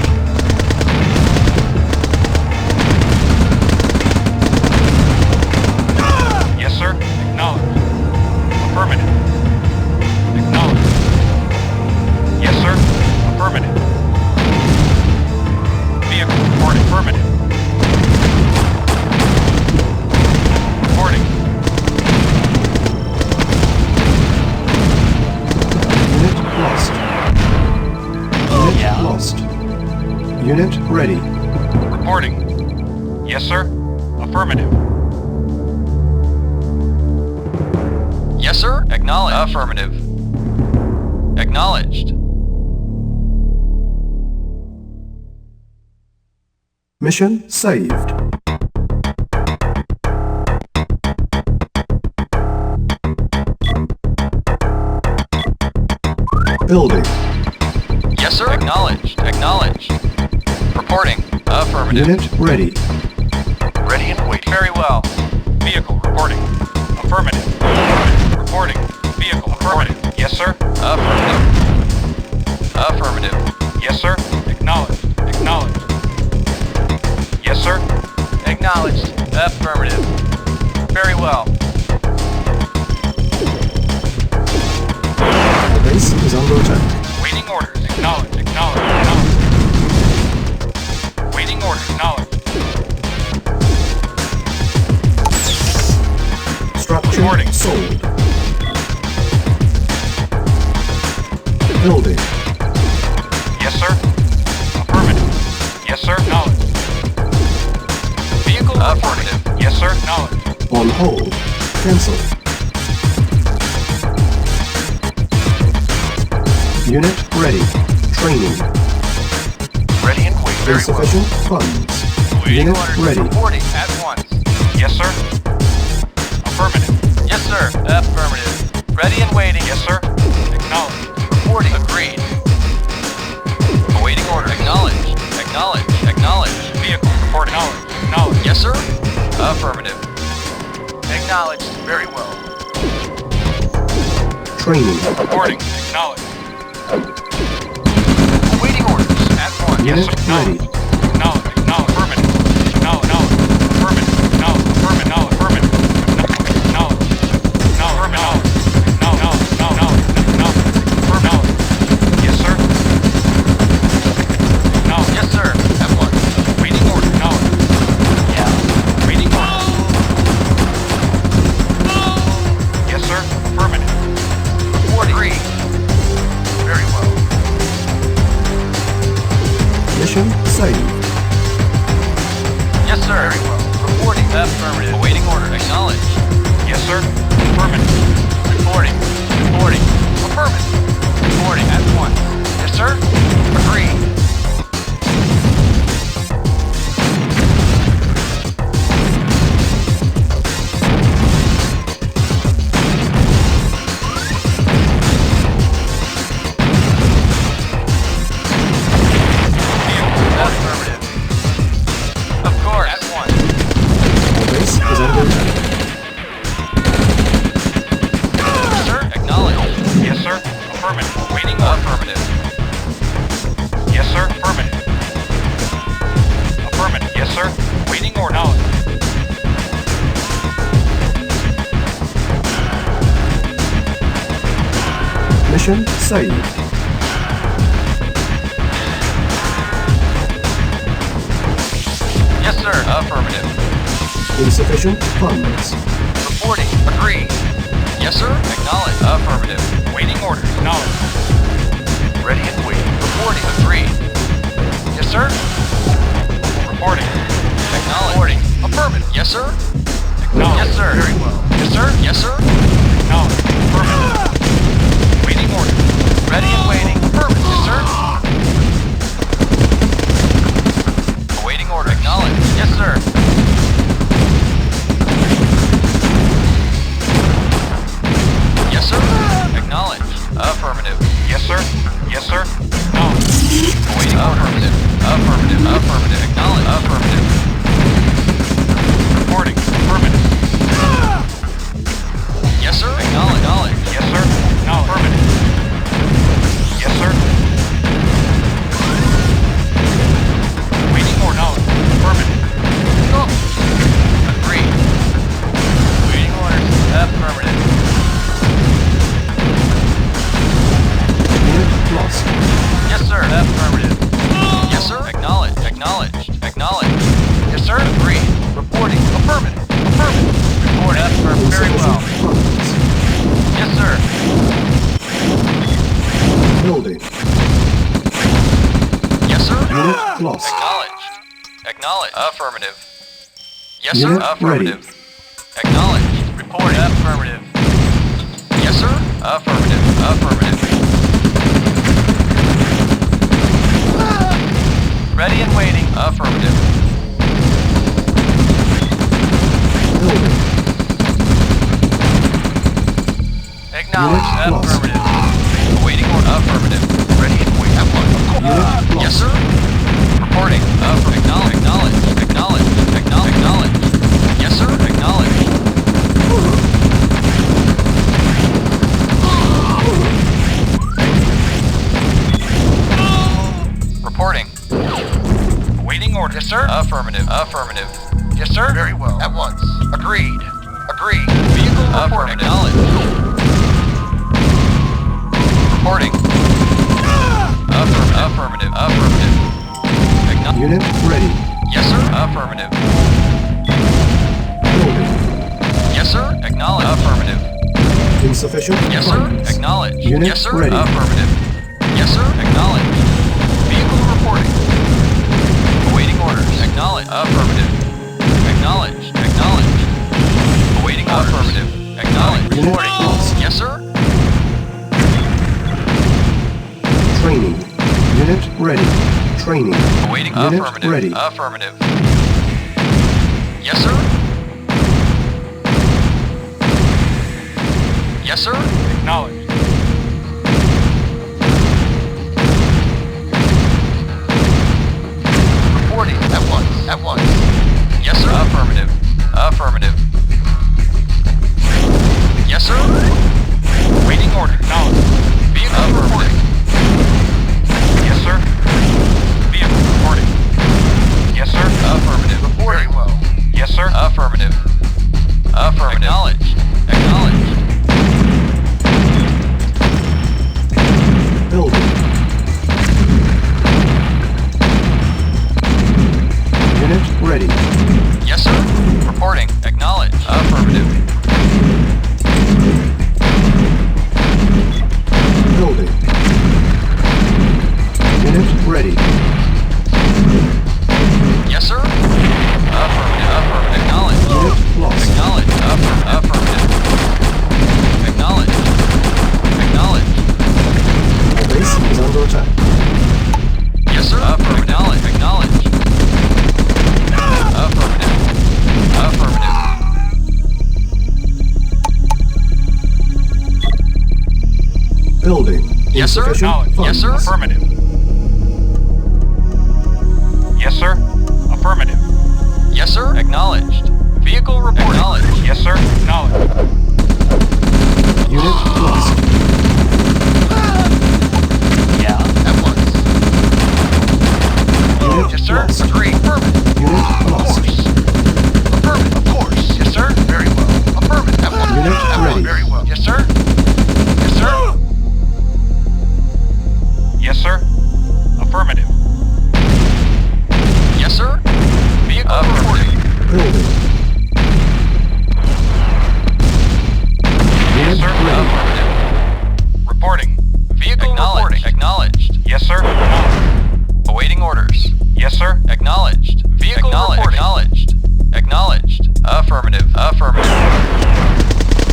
[SPEAKER 3] Yes, sir. Acknowledged. Affirmative. Acknowledged.
[SPEAKER 1] Unit ready.
[SPEAKER 3] Reporting. Yes, sir. Affirmative.
[SPEAKER 2] Yes, sir. Acknowledged. Affirmative. Acknowledged.
[SPEAKER 1] Mission saved. Building.
[SPEAKER 2] Yes, sir. Acknowledged. Acknowledged. Reporting. Affirmative.
[SPEAKER 1] Unit ready.
[SPEAKER 3] Ready and waiting. Very well. Vehicle reporting. Affirmative. Affirmative. Reporting. Vehicle affirmative. Yes, sir.
[SPEAKER 2] Affirmative. Affirmative.
[SPEAKER 3] Yes, sir. Acknowledged. Acknowledged. Yes, sir.
[SPEAKER 2] Acknowledged. Affirmative. Very well.
[SPEAKER 1] Our base is under attack.
[SPEAKER 3] Waiting orders. Acknowledged. Acknowledged. Acknowledged. Waiting orders. Acknowledged.
[SPEAKER 1] Structure
[SPEAKER 3] Reporting.
[SPEAKER 1] sold. Building.
[SPEAKER 3] Yes, sir. Affirmative. Yes, sir. Acknowledged. Vehicle
[SPEAKER 2] Affirmative.
[SPEAKER 3] reporting. Yes, sir. Acknowledged.
[SPEAKER 1] On hold. Cancel. Unit ready. Training.
[SPEAKER 3] Ready and waiting.
[SPEAKER 1] Insufficient funds.
[SPEAKER 2] Waiting
[SPEAKER 1] Unit
[SPEAKER 2] orders.
[SPEAKER 1] ready.
[SPEAKER 2] Reporting at once.
[SPEAKER 3] Yes, sir. Affirmative.
[SPEAKER 2] Yes, sir. Affirmative. Ready and waiting.
[SPEAKER 3] Yes, sir. Acknowledged.
[SPEAKER 2] Reporting. Agreed. Awaiting order. Acknowledged. Acknowledged. Acknowledged.
[SPEAKER 3] Vehicle reporting. Acknowledged. Acknowledged.
[SPEAKER 2] Yes, sir. Affirmative. Acknowledged. Very well.
[SPEAKER 1] Training.
[SPEAKER 3] Reporting. Acknowledged.
[SPEAKER 2] Awaiting orders at once.
[SPEAKER 3] Yes,
[SPEAKER 1] Unit
[SPEAKER 3] sir.
[SPEAKER 1] ready.
[SPEAKER 3] Acknowledged. Acknowledged. Affirmative. Acknowledged. Affirmative. Acknowledged. Affirmative. Affirmative. Acknowledged. Acknowledged. Acknowledged. Yes, sir. Acknowledged.
[SPEAKER 2] Yes, sir. At once.
[SPEAKER 3] Waiting order. Acknowledged.
[SPEAKER 2] Yeah.
[SPEAKER 3] Waiting order. Yes, sir. Affirmative.
[SPEAKER 2] Reporting. Agreed. Very well.
[SPEAKER 1] Mission saved.
[SPEAKER 2] Yes, sir. Very well. Reporting. Affirmative. Awaiting order. Acknowledged.
[SPEAKER 3] Yes, sir. Affirmative.
[SPEAKER 2] Reporting. Reporting. Affirmative. Reporting at once. Yes, sir. Agreed. Affirmative. Of course. At once.
[SPEAKER 1] Our base is under attack.
[SPEAKER 2] Sir. Acknowledged.
[SPEAKER 3] Yes, sir. Affirmative. Waiting order.
[SPEAKER 2] Affirmative.
[SPEAKER 3] Yes, sir. Affirmative. Affirmative. Yes, sir. Waiting order. Acknowledged.
[SPEAKER 1] Mission saved.
[SPEAKER 2] Yes, sir. Affirmative.
[SPEAKER 1] Insufficient funds.
[SPEAKER 2] Reporting. Agreed. Yes, sir. Acknowledged. Affirmative.
[SPEAKER 3] Waiting order. Acknowledged. Ready and waiting.
[SPEAKER 2] Reporting. Agreed. Yes, sir.
[SPEAKER 3] Reporting.
[SPEAKER 2] Acknowledged. Reporting. Affirmative. Yes, sir.
[SPEAKER 3] Acknowledged.
[SPEAKER 2] Yes, sir. Very well. Yes, sir. Yes, sir.
[SPEAKER 3] Acknowledged. Affirmative. Waiting order.
[SPEAKER 2] Ready and waiting. Affirmative. Yes, sir. Awaiting order. Acknowledged. Yes, sir. Yes, sir. Acknowledged. Affirmative.
[SPEAKER 3] Yes, sir. Yes, sir. Acknowledged.
[SPEAKER 2] Awaiting order. Affirmative. Affirmative. Affirmative. Acknowledged. Affirmative.
[SPEAKER 3] Reporting. Affirmative.
[SPEAKER 2] Yes, sir. Acknowledged. Acknowledged.
[SPEAKER 3] Yes, sir. Acknowledged. Affirmative. Yes, sir. Waiting order. Acknowledged. Affirmative.
[SPEAKER 2] Agreed. Waiting orders. Affirmative.
[SPEAKER 1] Unit lost.
[SPEAKER 2] Yes, sir. Affirmative. Yes, sir. Acknowledged. Acknowledged. Acknowledged. Yes, sir. Agreed. Reporting. Affirmative. Affirmative. Reporting. Affirmative. Very well.
[SPEAKER 1] Insufficient funds.
[SPEAKER 2] Yes, sir.
[SPEAKER 1] Building.
[SPEAKER 2] Yes, sir.
[SPEAKER 1] Unit lost.
[SPEAKER 2] Acknowledged. Acknowledged. Affirmative. Yes, sir.
[SPEAKER 1] Unit
[SPEAKER 2] Affirmative. Acknowledged. Reporting. Affirmative. Yes, sir. Affirmative. Affirmative. Ready and waiting. Affirmative.
[SPEAKER 1] Building.
[SPEAKER 2] Acknowledged.
[SPEAKER 1] Unit lost.
[SPEAKER 2] Affirmative. Awaiting order. Affirmative. Ready and waiting.
[SPEAKER 1] Unit
[SPEAKER 2] Yes,
[SPEAKER 1] lost.
[SPEAKER 2] sir. Reporting. Acknowledge. Acknowledge. Acknowledge. Acknowledge. Acknowledge. Yes, sir. Acknowledge. Reporting.
[SPEAKER 3] Awaiting order.
[SPEAKER 2] Yes, sir. Affirmative. Affirmative.
[SPEAKER 3] Yes, sir. Very well. At once. Agreed. Agreed.
[SPEAKER 2] Vehicle reporting. Acknowledge. Reporting. Affirmative. Affirmative. Affirmative. Acknowledge.
[SPEAKER 1] Unit ready.
[SPEAKER 2] Yes, sir. Affirmative.
[SPEAKER 1] Building.
[SPEAKER 2] Yes, sir. Acknowledge. Affirmative.
[SPEAKER 1] Insufficient
[SPEAKER 2] Yes, sir.
[SPEAKER 1] funds.
[SPEAKER 2] Acknowledge.
[SPEAKER 1] Unit
[SPEAKER 2] Yes, sir.
[SPEAKER 1] ready.
[SPEAKER 2] Affirmative. Yes, sir. Acknowledge. Vehicle reporting. Awaiting orders. Acknowledge. Affirmative. Acknowledge. Acknowledge. Awaiting orders. Affirmative. Acknowledge.
[SPEAKER 1] Unit
[SPEAKER 2] Reporting.
[SPEAKER 1] lost.
[SPEAKER 2] Yes, sir.
[SPEAKER 1] Training. Unit ready. Training.
[SPEAKER 2] Awaiting.
[SPEAKER 1] Unit
[SPEAKER 2] Affirmative.
[SPEAKER 1] ready.
[SPEAKER 2] Affirmative. Yes, sir. Yes, sir.
[SPEAKER 3] Acknowledged.
[SPEAKER 2] Reporting. At once. At once. Yes, sir. Affirmative. Affirmative. Yes, sir.
[SPEAKER 3] Waiting order. Acknowledged.
[SPEAKER 2] Vehicle reporting.
[SPEAKER 3] Yes, sir. Vehicle reporting. Yes, sir.
[SPEAKER 2] Affirmative.
[SPEAKER 3] Very well. Yes, sir.
[SPEAKER 2] Affirmative. Affirmative. Acknowledged. Acknowledged.
[SPEAKER 1] Building. Unit ready.
[SPEAKER 2] Yes, sir. Reporting. Acknowledged. Affirmative.
[SPEAKER 1] Building. Unit ready.
[SPEAKER 2] Yes, sir. Affirmative. Affirmative. Acknowledged.
[SPEAKER 1] Unit lost.
[SPEAKER 2] Acknowledged. Affirmative. Acknowledged. Acknowledged.
[SPEAKER 1] Our base is under attack.
[SPEAKER 2] Yes, sir. Affirmative. Acknowledged. Acknowledged. Affirmative. Affirmative.
[SPEAKER 1] Building.
[SPEAKER 2] Yes, sir.
[SPEAKER 1] Insufficient
[SPEAKER 3] Acknowledged.
[SPEAKER 2] Yes, sir.
[SPEAKER 1] funds.
[SPEAKER 3] Affirmative. Yes, sir. Affirmative.
[SPEAKER 2] Yes, sir. Acknowledged. Vehicle reporting. Acknowledged.
[SPEAKER 3] Yes, sir. Acknowledged.
[SPEAKER 1] Unit lost.
[SPEAKER 3] Yeah. At once.
[SPEAKER 1] Unit
[SPEAKER 3] Yes, sir.
[SPEAKER 1] lost.
[SPEAKER 3] Agreed. Affirmative.
[SPEAKER 1] Unit lost.
[SPEAKER 3] Affirmative. Of course. Yes, sir. Very well. Affirmative. At once.
[SPEAKER 1] Unit
[SPEAKER 3] At once.
[SPEAKER 1] ready.
[SPEAKER 3] Very well. Yes, sir. Yes, sir. Yes, sir. Affirmative.
[SPEAKER 2] Yes, sir. Vehicle reporting.
[SPEAKER 1] Building.
[SPEAKER 3] Yes,
[SPEAKER 1] Unit
[SPEAKER 3] sir.
[SPEAKER 1] ready.
[SPEAKER 2] Affirmative.
[SPEAKER 3] Reporting.
[SPEAKER 2] Vehicle reporting. Acknowledged.
[SPEAKER 3] Yes, sir. Acknowledged.
[SPEAKER 2] Awaiting orders.
[SPEAKER 3] Yes, sir.
[SPEAKER 2] Acknowledged. Vehicle reporting. Acknowledged. Acknowledged. Affirmative. Affirmative.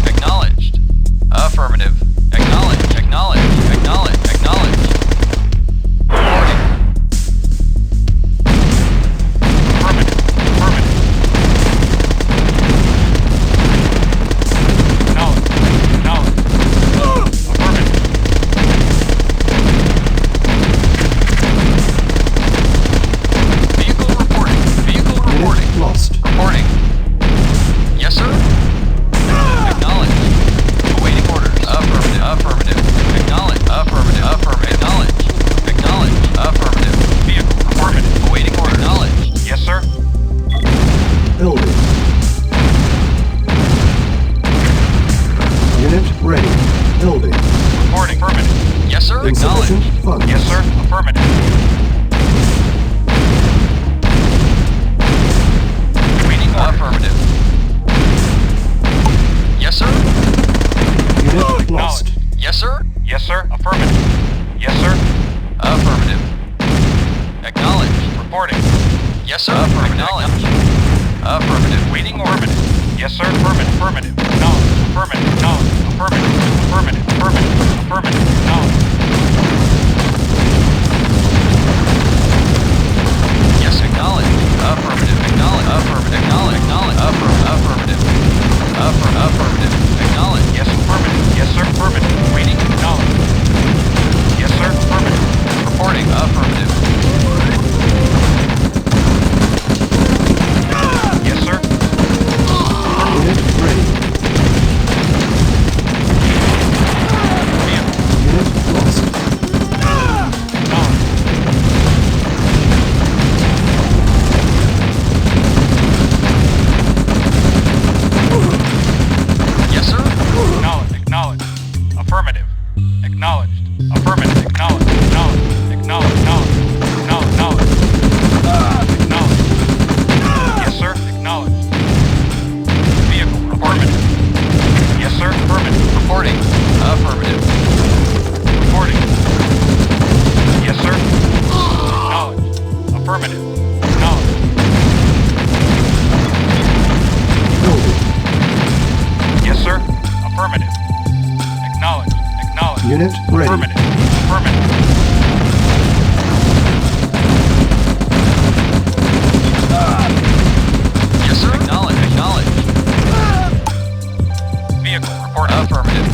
[SPEAKER 2] Acknowledged. Affirmative. Acknowledged. Acknowledged. Acknowledged. Acknowledged. Reporting.
[SPEAKER 3] Affirmative. Affirmative. Acknowledged. Acknowledged. Affirmative.
[SPEAKER 2] Vehicle reporting. Vehicle reporting.
[SPEAKER 1] Unit lost.
[SPEAKER 2] Reporting. Yes, sir. Acknowledged. Awaiting orders. Affirmative. Affirmative. Acknowledged. Affirmative. Affirmative. Acknowledged. Acknowledged. Affirmative.
[SPEAKER 3] Vehicle. Affirmative.
[SPEAKER 2] Awaiting orders. Acknowledged.
[SPEAKER 3] Yes, sir.
[SPEAKER 1] Building. Unit ready. Building.
[SPEAKER 3] Reporting. Affirmative.
[SPEAKER 2] Yes, sir. Acknowledged.
[SPEAKER 1] Insufficient funds.
[SPEAKER 3] Yes, sir. Affirmative.
[SPEAKER 2] Waiting order. Affirmative. Yes, sir.
[SPEAKER 1] Unit lost.
[SPEAKER 2] Yes, sir.
[SPEAKER 3] Yes, sir. Affirmative. Yes, sir.
[SPEAKER 2] Affirmative. Acknowledged. Yes, sir. Acknowledged. Affirmative.
[SPEAKER 3] Waiting order. Yes, sir. Affirmative. Affirmative. Acknowledged. Affirmative. Acknowledged. Affirmative. Affirmative. Affirmative. Affirmative. Acknowledged.
[SPEAKER 2] Yes, acknowledged. Affirmative. Acknowledge. Affirmative. Acknowledge. Acknowledge. Affirmative. Affirmative. Acknowledge.
[SPEAKER 3] Yes, affirmative. Yes, sir. Affirmative. Waiting. Acknowledged. Yes, sir. Affirmative.
[SPEAKER 2] Reporting. Affirmative.
[SPEAKER 3] Yes, sir.
[SPEAKER 1] Unit ready. Unit lost.
[SPEAKER 3] Acknowledged.
[SPEAKER 2] Yes, sir.
[SPEAKER 3] Acknowledged. Acknowledged. Affirmative. Acknowledged. Affirmative. Acknowledged. Acknowledged. Acknowledged. Acknowledged. Acknowledged. Acknowledged. Yes, sir. Acknowledged. Vehicle. Affirmative. Yes, sir. Affirmative.
[SPEAKER 2] Reporting. Affirmative.
[SPEAKER 3] Reporting. Yes, sir. Acknowledged. Affirmative. Acknowledged.
[SPEAKER 1] Building.
[SPEAKER 3] Yes, sir. Affirmative. Acknowledged. Acknowledged.
[SPEAKER 1] Unit ready.
[SPEAKER 3] Affirmative. Affirmative.
[SPEAKER 2] Yes, sir. Acknowledge. Acknowledge.
[SPEAKER 3] Vehicle. Reporting.
[SPEAKER 2] Affirmative.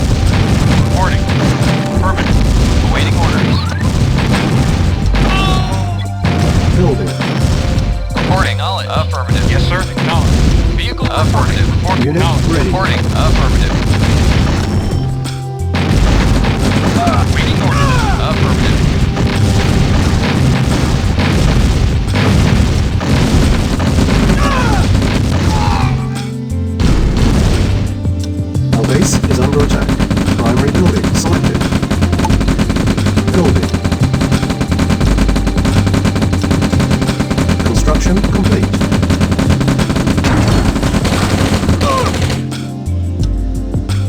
[SPEAKER 3] Reporting. Affirmative.
[SPEAKER 2] Awaiting orders.
[SPEAKER 1] Building.
[SPEAKER 2] Reporting. Knowledge. Affirmative.
[SPEAKER 3] Yes, sir. Acknowledged.
[SPEAKER 2] Vehicle. Affirmative.
[SPEAKER 3] Reporting.
[SPEAKER 1] Unit
[SPEAKER 3] Acknowledged.
[SPEAKER 1] ready.
[SPEAKER 2] Reporting. Affirmative. Waiting orders. Affirmative.
[SPEAKER 1] Our base is under attack. Primary building selected. Building. Construction complete.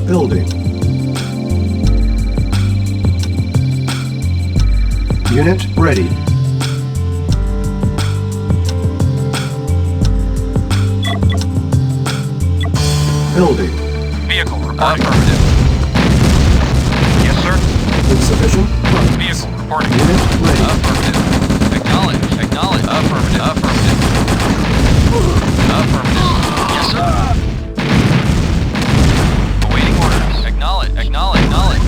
[SPEAKER 1] Building. Unit ready. Building.
[SPEAKER 3] Vehicle. Reporting.
[SPEAKER 2] Affirmative.
[SPEAKER 3] Yes, sir.
[SPEAKER 1] Insufficient funds.
[SPEAKER 3] Vehicle. Reporting.
[SPEAKER 1] Unit ready.
[SPEAKER 2] Affirmative. Acknowledge. Acknowledge. Affirmative. Affirmative. Affirmative. Yes, sir. Awaiting orders. Acknowledge. Acknowledge. Acknowledge.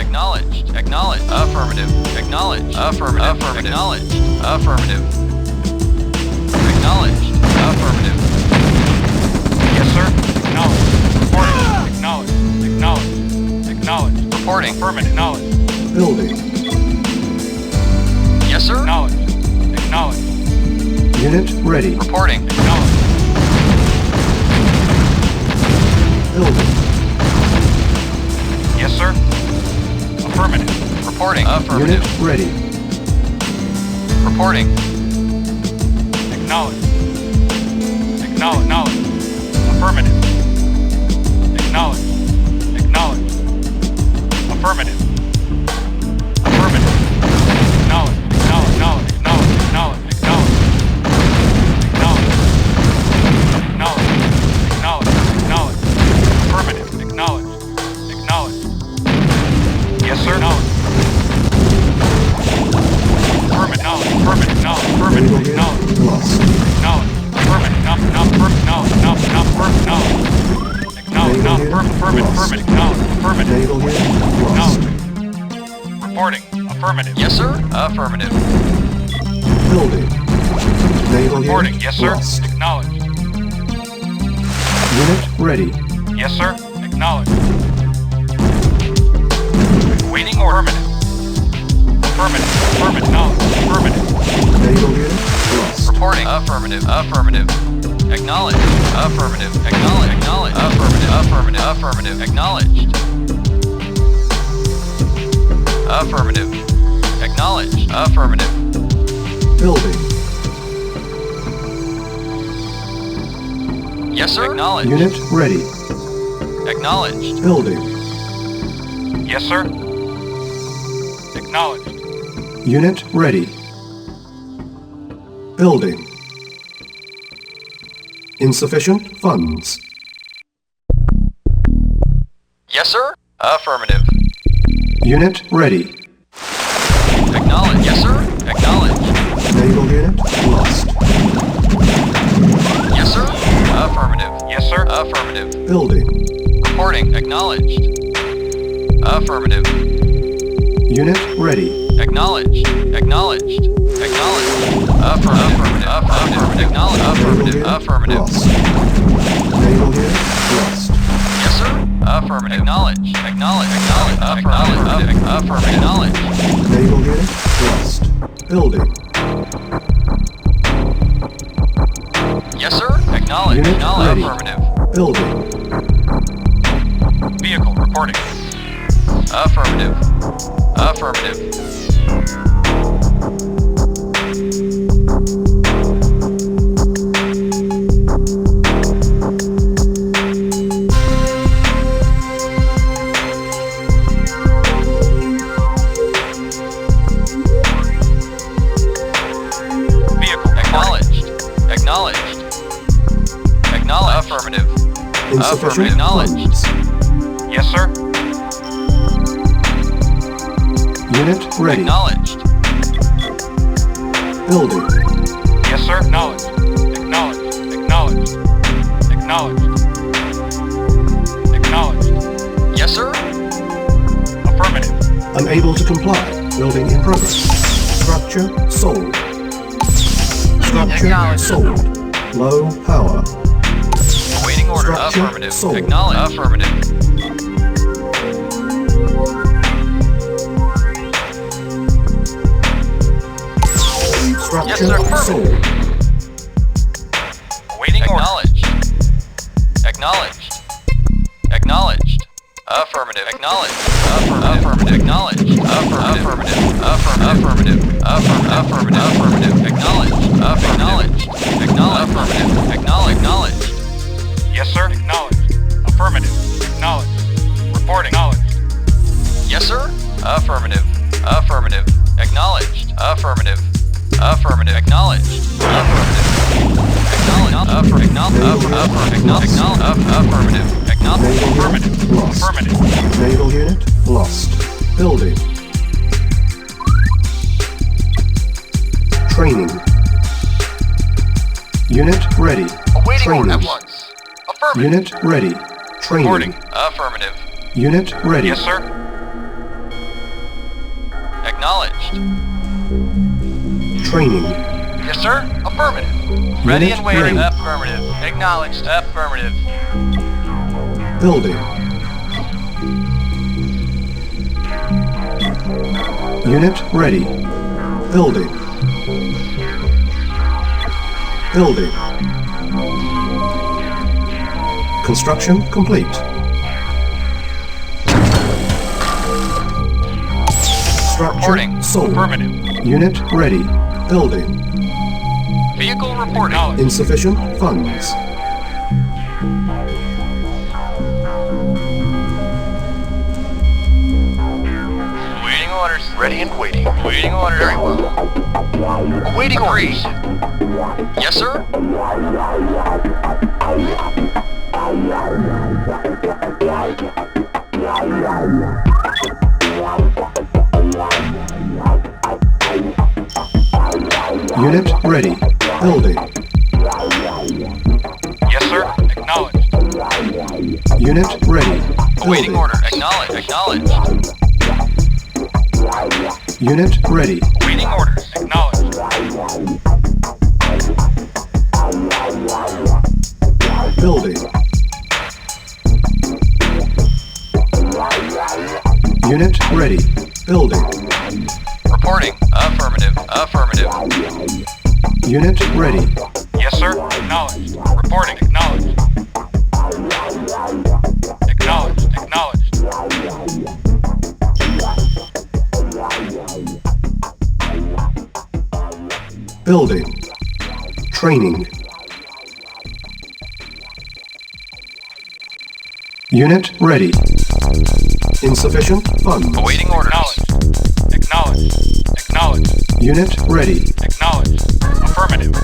[SPEAKER 2] Acknowledged. Acknowledge. Affirmative. Acknowledge. Affirmative. Affirmative. Acknowledged. Affirmative. Acknowledged. Affirmative.
[SPEAKER 3] Yes, sir. Acknowledged. Reporting. Acknowledged. Acknowledged. Acknowledged.
[SPEAKER 2] Reporting.
[SPEAKER 3] Affirmative. Acknowledged.
[SPEAKER 1] Building.
[SPEAKER 2] Yes, sir.
[SPEAKER 3] Acknowledged. Acknowledged.
[SPEAKER 1] Unit ready.
[SPEAKER 2] Reporting.
[SPEAKER 3] Acknowledged.
[SPEAKER 1] Building.
[SPEAKER 3] Yes, sir. Affirmative.
[SPEAKER 2] Reporting.
[SPEAKER 1] Unit
[SPEAKER 2] Affirmative.
[SPEAKER 1] ready.
[SPEAKER 2] Reporting.
[SPEAKER 3] Acknowledged. Acknowledged. Affirmative. Acknowledged. Acknowledged. Affirmative. Affirmative. Acknowledged. Acknowledged. Acknowledged. Acknowledged. Acknowledged. Acknowledged. Acknowledged. Acknowledged. Affirmative. Acknowledged. Acknowledged. Yes, sir. Acknowledged. Affirmative. Affirmative. Acknowledged. Affirmative.
[SPEAKER 1] Naval
[SPEAKER 3] Acknowledged.
[SPEAKER 1] unit lost.
[SPEAKER 3] Acknowledged. Affirmative. Acknowledged. Affirmative. Affirmative.
[SPEAKER 1] Naval unit lost.
[SPEAKER 3] Acknowledged. Reporting. Affirmative.
[SPEAKER 2] Yes, sir. Affirmative.
[SPEAKER 1] Building. Naval
[SPEAKER 3] Reporting.
[SPEAKER 1] unit
[SPEAKER 3] Yes, sir.
[SPEAKER 1] lost.
[SPEAKER 3] Acknowledged.
[SPEAKER 1] Unit ready.
[SPEAKER 3] Yes, sir. Acknowledged. Waiting order. Affirmative. Affirmative. Acknowledged. Affirmative.
[SPEAKER 1] Naval unit lost.
[SPEAKER 2] Reporting. Affirmative. Affirmative. Acknowledge. Affirmative. Acknowledge. Acknowledge. Affirmative. Affirmative. Affirmative. Acknowledged. Affirmative. Acknowledged. Affirmative.
[SPEAKER 1] Building.
[SPEAKER 2] Yes, sir. Acknowledged.
[SPEAKER 1] Unit ready.
[SPEAKER 2] Acknowledged.
[SPEAKER 1] Building.
[SPEAKER 3] Yes, sir. Acknowledged.
[SPEAKER 1] Unit ready. Building. Insufficient funds.
[SPEAKER 2] Yes, sir. Affirmative.
[SPEAKER 1] Unit ready.
[SPEAKER 2] Acknowledge. Yes, sir. Acknowledge.
[SPEAKER 1] Naval unit lost.
[SPEAKER 2] Yes, sir. Affirmative.
[SPEAKER 3] Yes, sir.
[SPEAKER 2] Affirmative.
[SPEAKER 1] Building.
[SPEAKER 2] Reporting. Acknowledged. Affirmative.
[SPEAKER 1] Unit ready.
[SPEAKER 2] Acknowledged. Acknowledged. Acknowledged. Affirmative. Affirmative. Acknowledged.
[SPEAKER 1] Naval
[SPEAKER 2] Affirmative.
[SPEAKER 1] unit
[SPEAKER 2] Affirmative.
[SPEAKER 1] lost. Naval unit lost.
[SPEAKER 2] Yes, sir. Affirmative. Acknowledge. Acknowledge. Acknowledge. Affirmative. Affirmative. Acknowledge.
[SPEAKER 1] Naval unit lost. Building.
[SPEAKER 2] Yes, sir. Acknowledge.
[SPEAKER 1] Unit
[SPEAKER 2] Acknowledge.
[SPEAKER 1] ready.
[SPEAKER 2] Affirmative.
[SPEAKER 1] Building.
[SPEAKER 3] Vehicle reporting.
[SPEAKER 2] Affirmative. Affirmative.
[SPEAKER 3] Vehicle
[SPEAKER 2] Acknowledged. Acknowledged. Acknowledge. Affirmative.
[SPEAKER 1] Insufficient
[SPEAKER 2] Acknowledged.
[SPEAKER 1] funds.
[SPEAKER 3] Yes, sir.
[SPEAKER 1] Unit ready.
[SPEAKER 2] Acknowledged.
[SPEAKER 1] Building.
[SPEAKER 3] Yes, sir. Acknowledged. Acknowledged. Acknowledged. Acknowledged. Acknowledged.
[SPEAKER 2] Yes, sir.
[SPEAKER 3] Affirmative.
[SPEAKER 1] Unable to comply. Building in progress. Structure sold. Structure
[SPEAKER 2] Acknowledged.
[SPEAKER 1] sold. Low power.
[SPEAKER 2] Awaiting order.
[SPEAKER 1] Structure
[SPEAKER 2] Affirmative.
[SPEAKER 1] sold.
[SPEAKER 2] Acknowledge. Affirmative.
[SPEAKER 1] Structure
[SPEAKER 2] Yes, sir. Affirmative.
[SPEAKER 1] sold.
[SPEAKER 3] Awaiting order.
[SPEAKER 2] Acknowledged. Acknowledged. Acknowledged. Affirmative. Acknowledged. Affirmative. Acknowledged. Affirmative. Affirmative. Affirmative. Affirmative. Acknowledged. Acknowledged. Acknowledged. Affirmative. Acknowledged.
[SPEAKER 3] Yes, sir. Acknowledged. Affirmative. Acknowledged. Reporting. Acknowledged.
[SPEAKER 2] Yes, sir. Affirmative. Affirmative. Acknowledged. Affirmative. Affirmative. Acknowledged. Affirmative. Acknowledged. Affirmative.
[SPEAKER 1] Naval
[SPEAKER 2] Acknowledged.
[SPEAKER 1] unit lost.
[SPEAKER 3] Affirmative.
[SPEAKER 1] Naval unit lost. Building. Training. Unit ready.
[SPEAKER 2] Awaiting order at
[SPEAKER 1] Training.
[SPEAKER 2] once. Affirmative.
[SPEAKER 1] Unit ready. Training.
[SPEAKER 3] Reporting.
[SPEAKER 2] Affirmative.
[SPEAKER 1] Unit ready.
[SPEAKER 3] Yes, sir.
[SPEAKER 2] Acknowledged.
[SPEAKER 1] Training.
[SPEAKER 2] Yes, sir. Affirmative. Ready
[SPEAKER 1] Unit
[SPEAKER 2] and waiting.
[SPEAKER 1] ready.
[SPEAKER 2] Affirmative. Acknowledged. Affirmative.
[SPEAKER 1] Building. Unit ready. Building. Building. Construction complete. Structure
[SPEAKER 2] Reporting.
[SPEAKER 1] sold.
[SPEAKER 3] Affirmative.
[SPEAKER 1] Unit ready. Building.
[SPEAKER 2] Vehicle reporting.
[SPEAKER 3] Acknowledged.
[SPEAKER 1] Insufficient funds.
[SPEAKER 2] Awaiting orders. Ready and waiting. Awaiting orders. Very well. Awaiting orders. Yes, sir.
[SPEAKER 1] Unit ready. Building.
[SPEAKER 3] Yes, sir. Acknowledged.
[SPEAKER 1] Unit ready.
[SPEAKER 2] Awaiting
[SPEAKER 1] Building.
[SPEAKER 2] order. Acknowledge. Acknowledged.
[SPEAKER 1] Unit ready.
[SPEAKER 3] Awaiting orders. Acknowledged.
[SPEAKER 1] Building. Unit ready. Building.
[SPEAKER 2] Reporting. Affirmative. Affirmative.
[SPEAKER 1] Unit ready.
[SPEAKER 3] Yes, sir. Acknowledged. Reporting. Acknowledged. Acknowledged. Acknowledged.
[SPEAKER 1] Building. Training. Unit ready. Insufficient funds.
[SPEAKER 2] Awaiting orders.
[SPEAKER 3] Acknowledged. Acknowledged. Acknowledged.
[SPEAKER 1] Unit ready.
[SPEAKER 3] Acknowledged. Affirmative.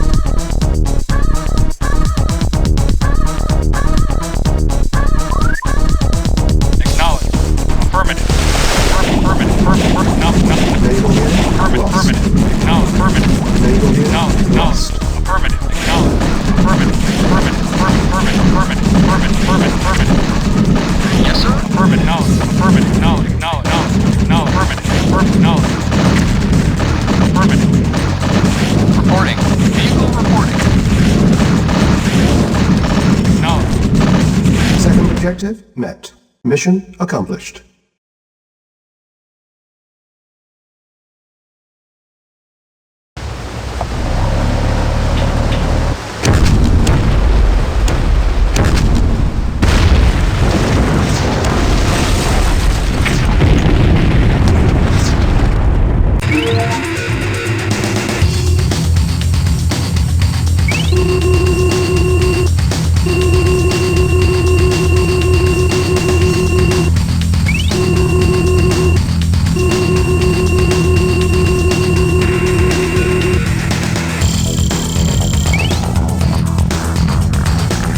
[SPEAKER 1] Objective met. Mission accomplished.